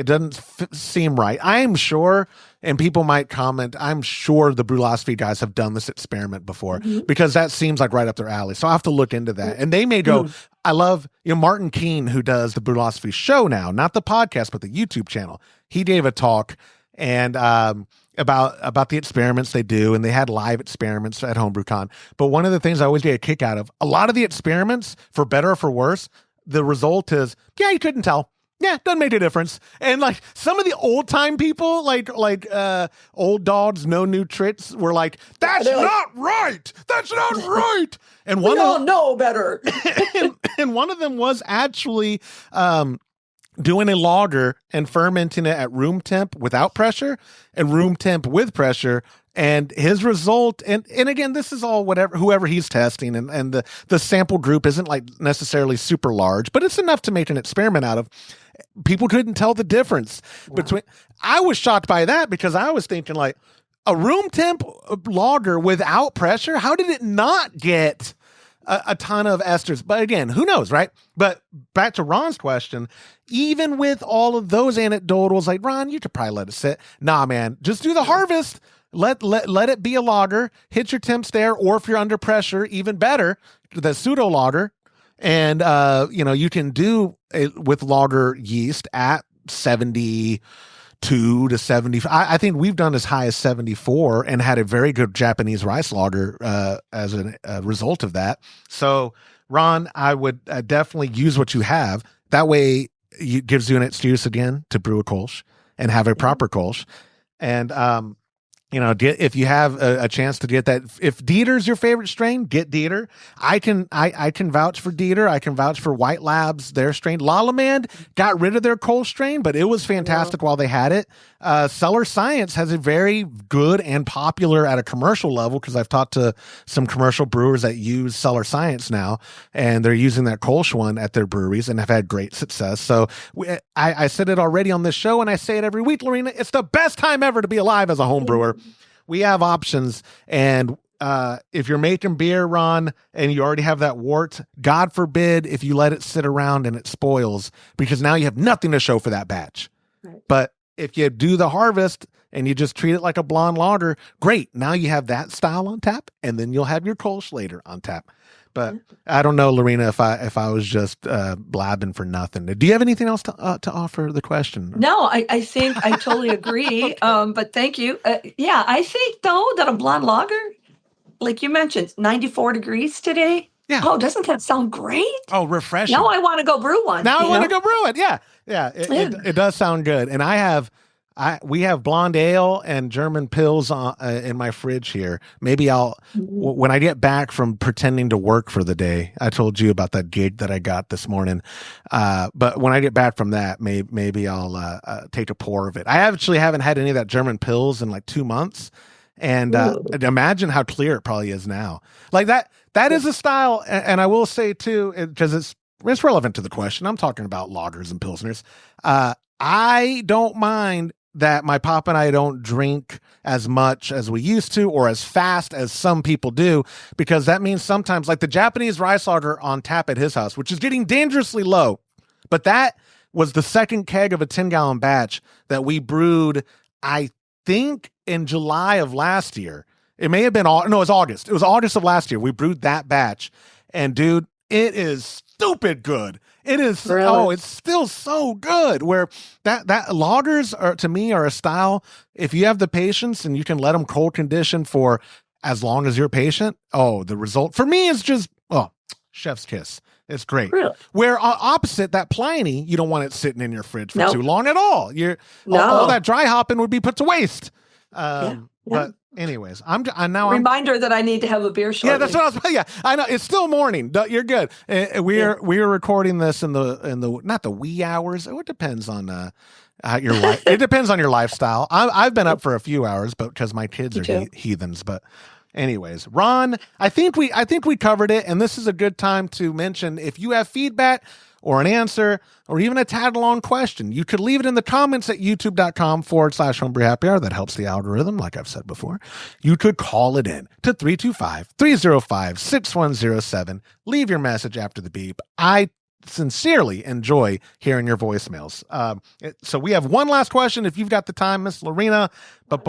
doesn't seem right. I'm sure, and people might comment, I'm sure the Brewlosophy guys have done this experiment before, because that seems like right up their alley. So I'll have to look into that. And they may go, I love, Martin Keene, who does the Brewlosophy show now, not the podcast, but the YouTube channel. He gave a talk and about the experiments they do, and they had live experiments at HomebrewCon. But one of the things I always get a kick out of, a lot of the experiments, for better or for worse, the result is, you couldn't tell. Yeah, doesn't make a difference. And like some of the old time people, like old dogs, no new tricks, were like, that's not right. That's not right. And we all know better. and one of them was actually doing a lager and fermenting it at room temp without pressure and room temp with pressure, And his result, and again, this is all whoever he's testing, and the sample group isn't like necessarily super large, but it's enough to make an experiment out of. People couldn't tell the difference between. I was shocked by that because I was thinking like a room temp lager without pressure. How did it not get a ton of esters? But again, who knows, right? But back to Ron's question, even with all of those anecdotals, like Ron, you could probably let it sit. Nah, man, just do the harvest. Let it be a lager. Hit your temps there, or if you're under pressure, even better, the pseudo lager. And you can do it with lager yeast at 72 to 75. I think we've done as high as 74 and had a very good Japanese rice lager as a result of that. So, Ron, I would definitely use what you have. That way, it gives you an excuse again to brew a Kölsch and have a proper Kölsch. And if you have a chance to get that, if Dieter's your favorite strain, get Dieter. I can vouch for Dieter. I can vouch for White Labs, their strain. Lallemand got rid of their Kölsch strain, but it was fantastic while they had it. Cellar Science has a very good and popular at a commercial level, because I've talked to some commercial brewers that use Cellar Science now, and they're using that Kölsch one at their breweries and have had great success. So I said it already on this show, and I say it every week, Lorena, it's the best time ever to be alive as a home brewer. We have options, and if you're making beer, Ron, and you already have that wort, God forbid if you let it sit around and it spoils, because now you have nothing to show for that batch. Right. But if you do the harvest and you just treat it like a blonde lager, great. Now you have that style on tap, and then you'll have your Kölsch later on tap. But I don't know, Lorena, if I was just blabbing for nothing. Do you have anything else to offer the question? No, I think I totally agree. Okay. But thank you. I think, though, that a blonde lager, like you mentioned, 94 degrees today. Yeah. Oh, doesn't that sound great? Oh, refreshing. Now I want to go brew one. Now I want to go brew it. Yeah. Yeah. It does sound good. And we have blonde ale and German pills in my fridge here. Maybe when I get back from pretending to work for the day, I told you about that gig that I got this morning. But when I get back from that, maybe I'll take a pour of it. I actually haven't had any of that German pills in like 2 months. And imagine how clear it probably is now. Like that is a style. And I will say too, because it's relevant to the question. I'm talking about lagers and pilsners. I don't mind that my pop and I don't drink as much as we used to, or as fast as some people do, because that means sometimes, like the Japanese rice lager on tap at his house, which is getting dangerously low, but that was the second keg of a 10-gallon batch that we brewed, I think, in July of last year. It may have been it was August. It was August of last year. We brewed that batch, and dude, it is stupid good. It is. Really? Oh, it's still so good. Where that lagers to me are a style. If you have the patience and you can let them cold condition for as long as you're patient, the result for me is just chef's kiss. It's great. Really? Where opposite that Pliny, you don't want it sitting in your fridge for too long at all. All that dry hopping would be put to waste. But anyways, I'm reminder that I need to have a beer shortly. Yeah, that's what I was. Yeah, I know it's still morning. You're good. We are recording this in the not the wee hours. It depends on your life. It depends on your lifestyle. I've been up for a few hours, but because my kids are heathens. But anyways, Ron, I think we covered it, and this is a good time to mention if you have feedback or an answer, or even a tag-along question, you could leave it in the comments at youtube.com/Homebrew Happy Hour. That helps the algorithm, like I've said before. You could call it in to 325-305-6107. Leave your message after the beep. I sincerely enjoy hearing your voicemails. So we have one last question, if you've got the time, Miss Lorena. But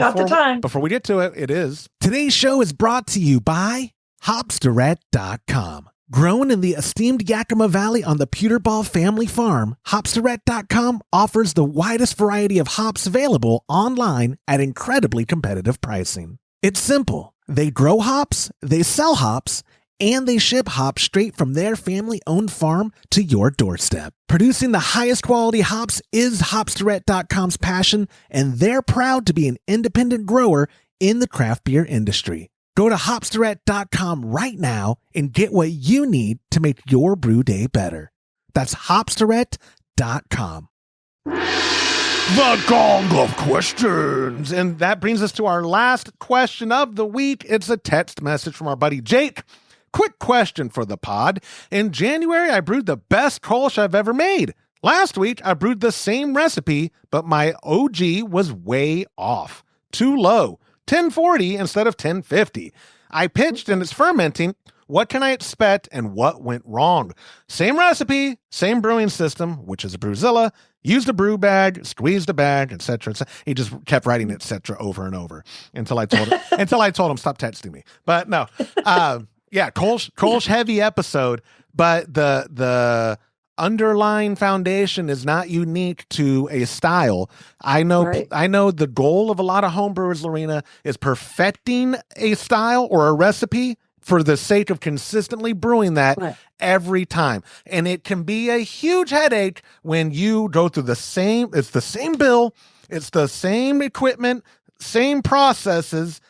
before we get to it, it is... Today's show is brought to you by Hopsdirect.com. Grown in the esteemed Yakima Valley on the Pewterball family farm, Hopsdirect.com offers the widest variety of hops available online at incredibly competitive pricing. It's simple. They grow hops, they sell hops, and they ship hops straight from their family-owned farm to your doorstep. Producing the highest quality hops is Hopsdirect.com's passion, and they're proud to be an independent grower in the craft beer industry. Go to Hopsdirect.com right now and get what you need to make your brew day better. That's Hopsdirect.com. The gong of questions. And that brings us to our last question of the week. It's a text message from our buddy Jake. Quick question for the pod. In January, I brewed the best Kölsch I've ever made. Last week, I brewed the same recipe, but my OG was way off. Too low. 1040 instead of 1050. I pitched and it's fermenting. What can I expect and what went wrong? Same recipe, same brewing system, which is a Brewzilla. Used a brew bag, squeezed a bag, etc. He just kept writing etc. over and over until I told him stop texting me. But no, yeah, Kölsch heavy episode. But the underlying foundation is not unique to a style. I know the goal of a lot of homebrewers, Lorena, is perfecting a style or a recipe for the sake of consistently brewing that every time. And it can be a huge headache when you go through it's the same bill, it's the same equipment, same processes,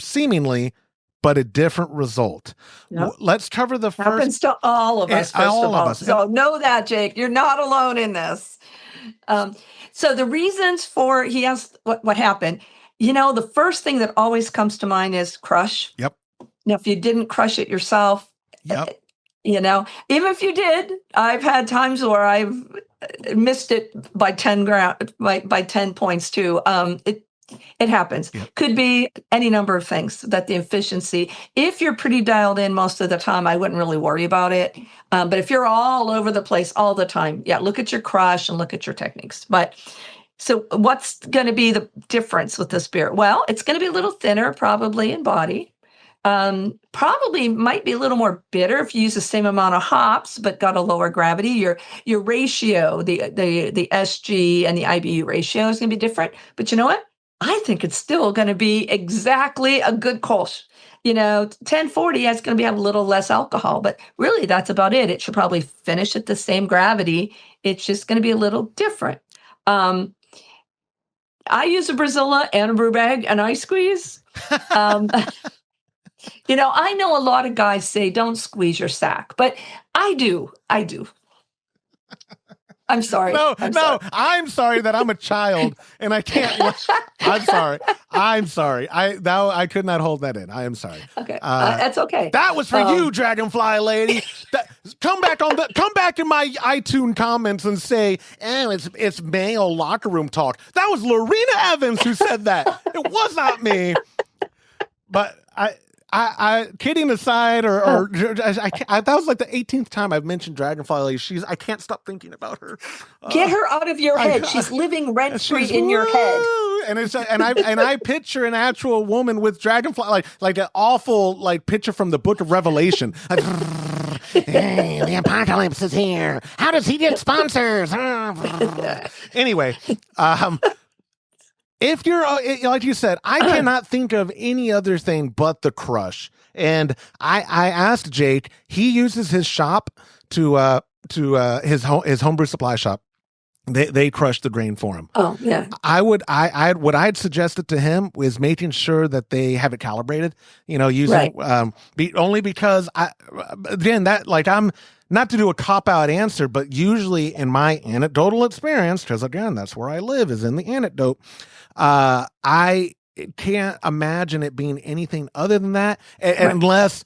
seemingly, but a different result. Yep. Let's cover the first. Happens to all of us, first of all. So know that, Jake, you're not alone in this. So the reasons for, he asked what happened. The first thing that always comes to mind is crush. Yep. Now, if you didn't crush it yourself, yep. Even if you did, I've had times where I've missed it by 10 by 10 points too. It happens. Yep. Could be any number of things that the efficiency, if you're pretty dialed in most of the time, I wouldn't really worry about it. But if you're all over the place all the time, look at your crush and look at your techniques. But so what's going to be the difference with this beer? Well, it's going to be a little thinner, probably in body. Probably might be a little more bitter if you use the same amount of hops, but got a lower gravity. Your ratio, the SG and the IBU ratio is going to be different. But you know what? I think it's still going to be exactly a good Kölsch. 1040 is going to have a little less alcohol, but really that's about it. It should probably finish at the same gravity. It's just going to be a little different. I use a Brewzilla and a brew bag and I squeeze. I know a lot of guys say don't squeeze your sack, but I do. I'm sorry. I'm sorry that I'm a child and I can't. I'm sorry. I could not hold that in. I am sorry. Okay, that's okay. That was for you, Dragonfly lady. Come back in my iTunes comments and say, it's male locker room talk. That was Lorena Evans who said that. It was not me. But I kidding aside, that was like the 18th time I've mentioned Dragonfly Lady. I can't stop thinking about her. Get her out of your head. She's living rent free in your head. And I picture an actual woman with Dragonfly, like an awful picture from the Book of Revelation. Hey, the apocalypse is here. How does he get sponsors? Anyway, if you're, like you said, I cannot think of any other thing but the crush. And I asked Jake, he uses his shop to his homebrew supply shop. They crush the grain for him. Oh, yeah. What I'd suggested to him was making sure that they have it calibrated, using, only because I'm not to do a cop-out answer, but usually in my anecdotal experience, because again, that's where I live, is in the anecdote, I can't imagine it being anything other than that, unless,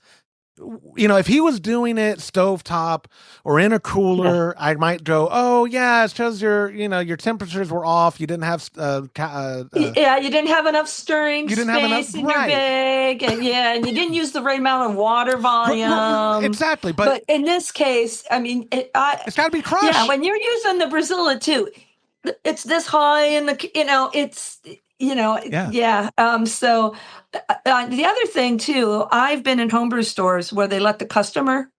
if he was doing it stovetop or in a cooler, I might go, oh yeah, it's because your temperatures were off. You didn't have, you didn't have enough stirring space in your bag, and you didn't use the right amount of water volume. Exactly, but in this case, I mean, it's got to be crushed. Yeah, when you're using the Brewzilla too, it's this high in the, it's. So the other thing too, I've been in homebrew stores where they let the customer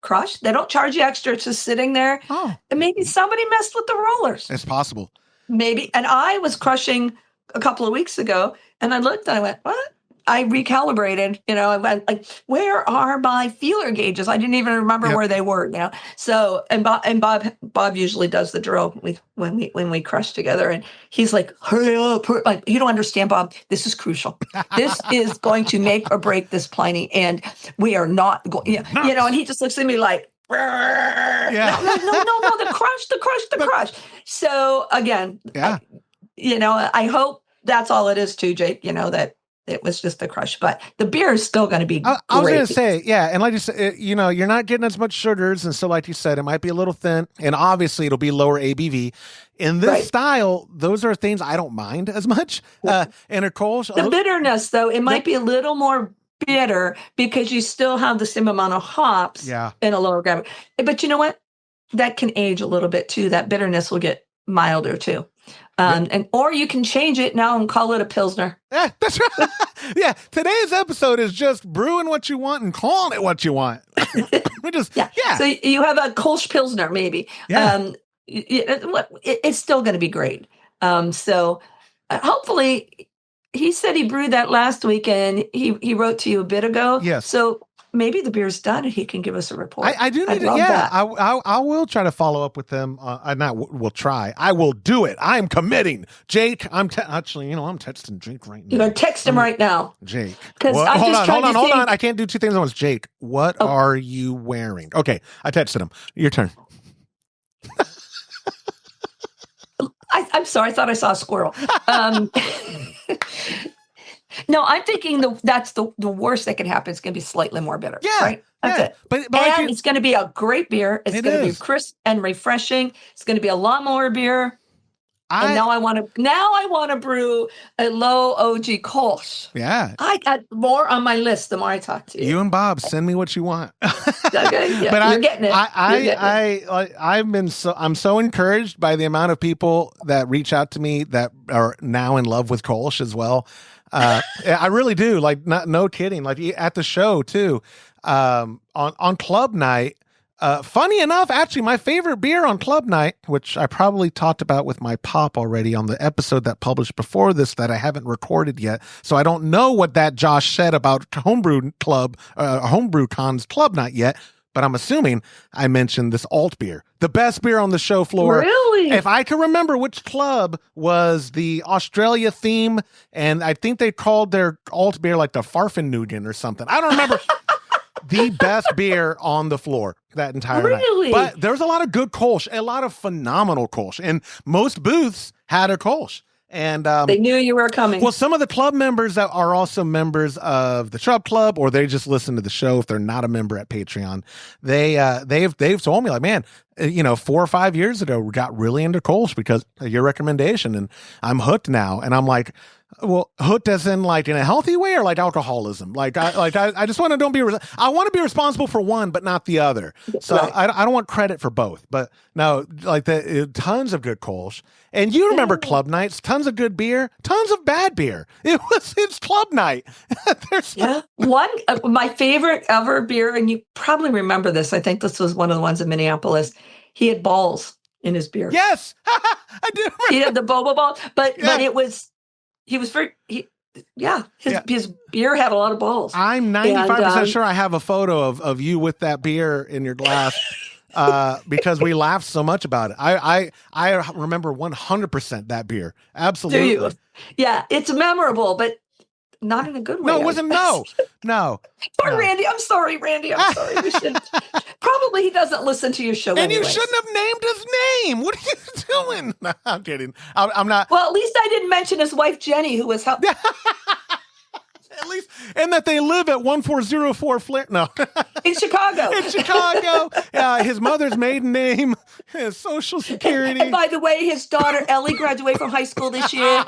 crush. They don't charge you extra. It's just sitting there. Oh. And maybe somebody messed with the rollers. It's possible. Maybe. And I was crushing a couple of weeks ago and I looked and I went, what? I recalibrated, I went where are my feeler gauges? I didn't even remember where they were, So, and Bob usually does the drill when we crush together, and he's like, hurry up, you don't understand, Bob. This is crucial. This is going to make or break this Pliny, and we are not going, and he just looks at me like, Yeah. No, the crush. So again, Yeah. I hope that's all it is too, Jake, that it was just the crush, but the beer is still going to be great. I was going to say, yeah. And like you said, you're not getting as much sugars. And so like you said, it might be a little thin, and obviously it'll be lower ABV. In this style, those are things I don't mind as much. In a Kölsch. The bitterness, though, it might be a little more bitter because you still have the same amount of hops in a lower gravity. But you know what? That can age a little bit too. That bitterness will get milder too. Or you can change it now and call it a Pilsner. Yeah, that's right. Yeah, today's episode is just brewing what you want and calling it what you want. So you have a Kölsch Pilsner, maybe. Yeah. It's still going to be great. So hopefully, he said he brewed that last week, and he wrote to you a bit ago. Yes. So maybe the beer's done, and he can give us a report. I do need to. Yeah, I will try to follow up with them. We'll try. I will do it. I'm committing. Jake, I'm texting Jake right now. You're gonna text him right now, Jake. Because hold on. I can't do two things at once. Jake, what are you wearing? Okay, I texted him. Your turn. I'm sorry. I thought I saw a squirrel. No, I'm thinking that's the worst that can happen. It's going to be slightly more bitter. Yeah, right. That's it. But it's going to be a great beer. It's going to be crisp and refreshing. It's going to be a lawnmower beer. And now I want to brew a low OG Kölsch. Yeah. I got more on my list the more I talk to you. You and Bob, send me what you want. Okay, yeah, but you're getting it. I'm so encouraged by the amount of people that reach out to me that are now in love with Kölsch as well. I really do. Like, no kidding. Like at the show too, on club night. Funny enough, actually, my favorite beer on club night, which I probably talked about with my pop already on the episode that published before this that I haven't recorded yet. So I don't know what that Josh said about Homebrew Con's club night yet. But I'm assuming I mentioned this alt beer, the best beer on the show floor. Really? If I can remember which club was the Australia theme, and I think they called their alt beer like the Farfennugan or something. I don't remember. The best beer on the floor that entire night. But there's a lot of good Kölsch, a lot of phenomenal Kölsch, and most booths had a Kölsch. And they knew you were coming. Well, some of the club members that are also members of the Shrub Club, or they just listen to the show if they're not a member at Patreon, they've told me like, man, 4 or 5 years ago, we got really into Kölsch because of your recommendation, and I'm hooked now. And I'm like, well, hooked as in like in a healthy way or like alcoholism? I just want to I want to be responsible for one, but not the other. So I don't want credit for both. But no, like tons of good Kölsch. And you remember club nights, tons of good beer, tons of bad beer. It's club night. One my favorite ever beer, and you probably remember this. I think this was one of the ones in Minneapolis. He had balls in his beer. Yes, I do remember. He had the boba ball, but it was. His beer had a lot of balls. I'm 95% sure I have a photo of you with that beer in your glass because we laughed so much about it. I remember 100% that beer. Absolutely. Do you? Yeah, it's memorable, but not in a good way. No, it wasn't. No. Poor Randy. I'm sorry, Randy. I'm sorry. We should. Probably he doesn't listen to your show. And anyways. You shouldn't have named his name. What are you doing? No, I'm kidding. I'm not. Well, at least I didn't mention his wife Jenny, who was helping. At least, and that they live at 1404 Flair. No, in Chicago. His mother's maiden name, his social security. And by the way, his daughter Ellie graduated from high school this year.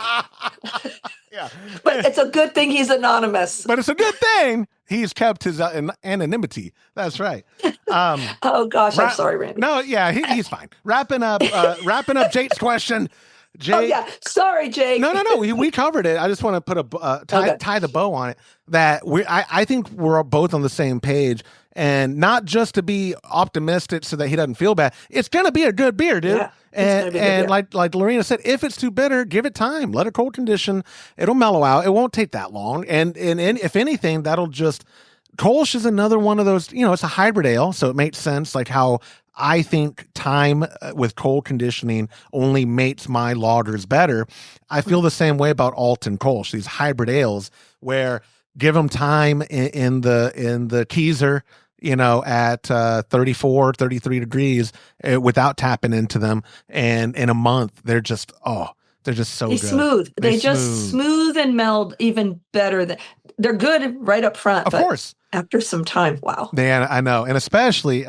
Yeah, but it's a good thing he's anonymous. But it's a good thing he's kept his anonymity. That's right. Oh gosh, I'm sorry, Randy. No, yeah, he's fine. Wrapping up Jake's question. Jake, oh yeah, sorry, Jake. No. We covered it. I just want to put tie the bow on it. That I think we're both on the same page, and not just to be optimistic so that he doesn't feel bad. It's gonna be a good beer, dude. Yeah, and like Lorena said, if it's too bitter, give it time. Let it cold condition. It'll mellow out. It won't take that long. And if anything, that'll just. Kölsch is another one of those. It's a hybrid ale, so it makes sense. Like how. I think time with cold conditioning only makes my lagers better. I feel the same way about alt and Kölsch, these hybrid ales, where give them time in the teaser, at 34, 33 degrees without tapping into them. And in a month, they're just so good. Smooth. They just smooth and meld even better. They're good right up front. Of course. After some time, wow. Yeah, I know. And especially,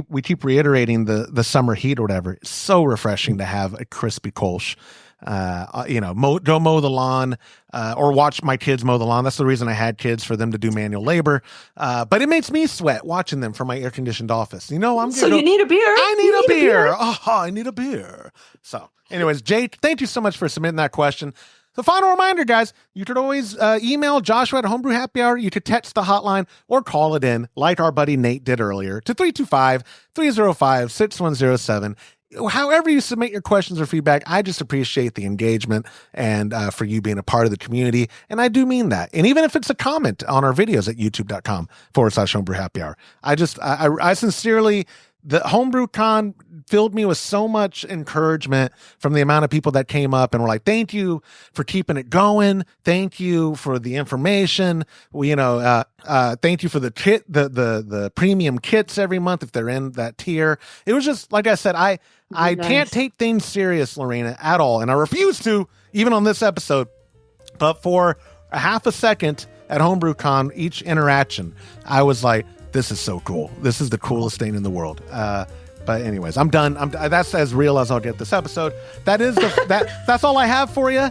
we keep reiterating the summer heat or whatever. It's so refreshing to have a crispy Kölsch. Go mow the lawn or watch my kids mow the lawn. That's the reason I had kids, for them to do manual labor. But it makes me sweat watching them from my air-conditioned office. You need a beer. I need a beer. Oh, I need a beer. So anyways, Jay, thank you so much for submitting that question. The final reminder, guys, you could always email Joshua at Homebrew Happy Hour. You could text the hotline or call it in, like our buddy Nate did earlier, to 325-305-6107. However you submit your questions or feedback, I just appreciate the engagement and for you being a part of the community. And I do mean that. And even if it's a comment on our videos at youtube.com/Homebrew Happy Hour, I sincerely, the Homebrew Con filled me with so much encouragement from the amount of people that came up and were like, thank you for keeping it going. Thank you for the information. Thank you for the kit, the premium kits every month if they're in that tier. It was just, like I said, I can't take things serious, Lorena, at all. And I refuse to, even on this episode. But for a half a second at Homebrew Con, each interaction, I was like, this is so cool. This is the coolest thing in the world. But anyways, I'm done. That's as real as I'll get this episode. That's all I have for you.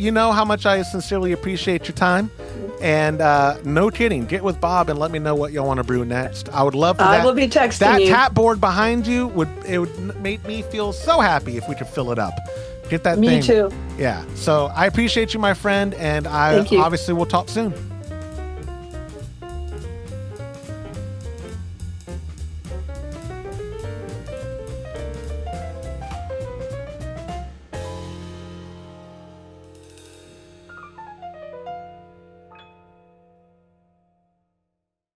You know how much I sincerely appreciate your time. And no kidding, get with Bob and let me know what y'all want to brew next. I would love for that. I will be texting that you. tap board behind you would make me feel so happy if we could fill it up. Get that thing. Me too. Yeah. So I appreciate you, my friend, and I obviously will talk soon.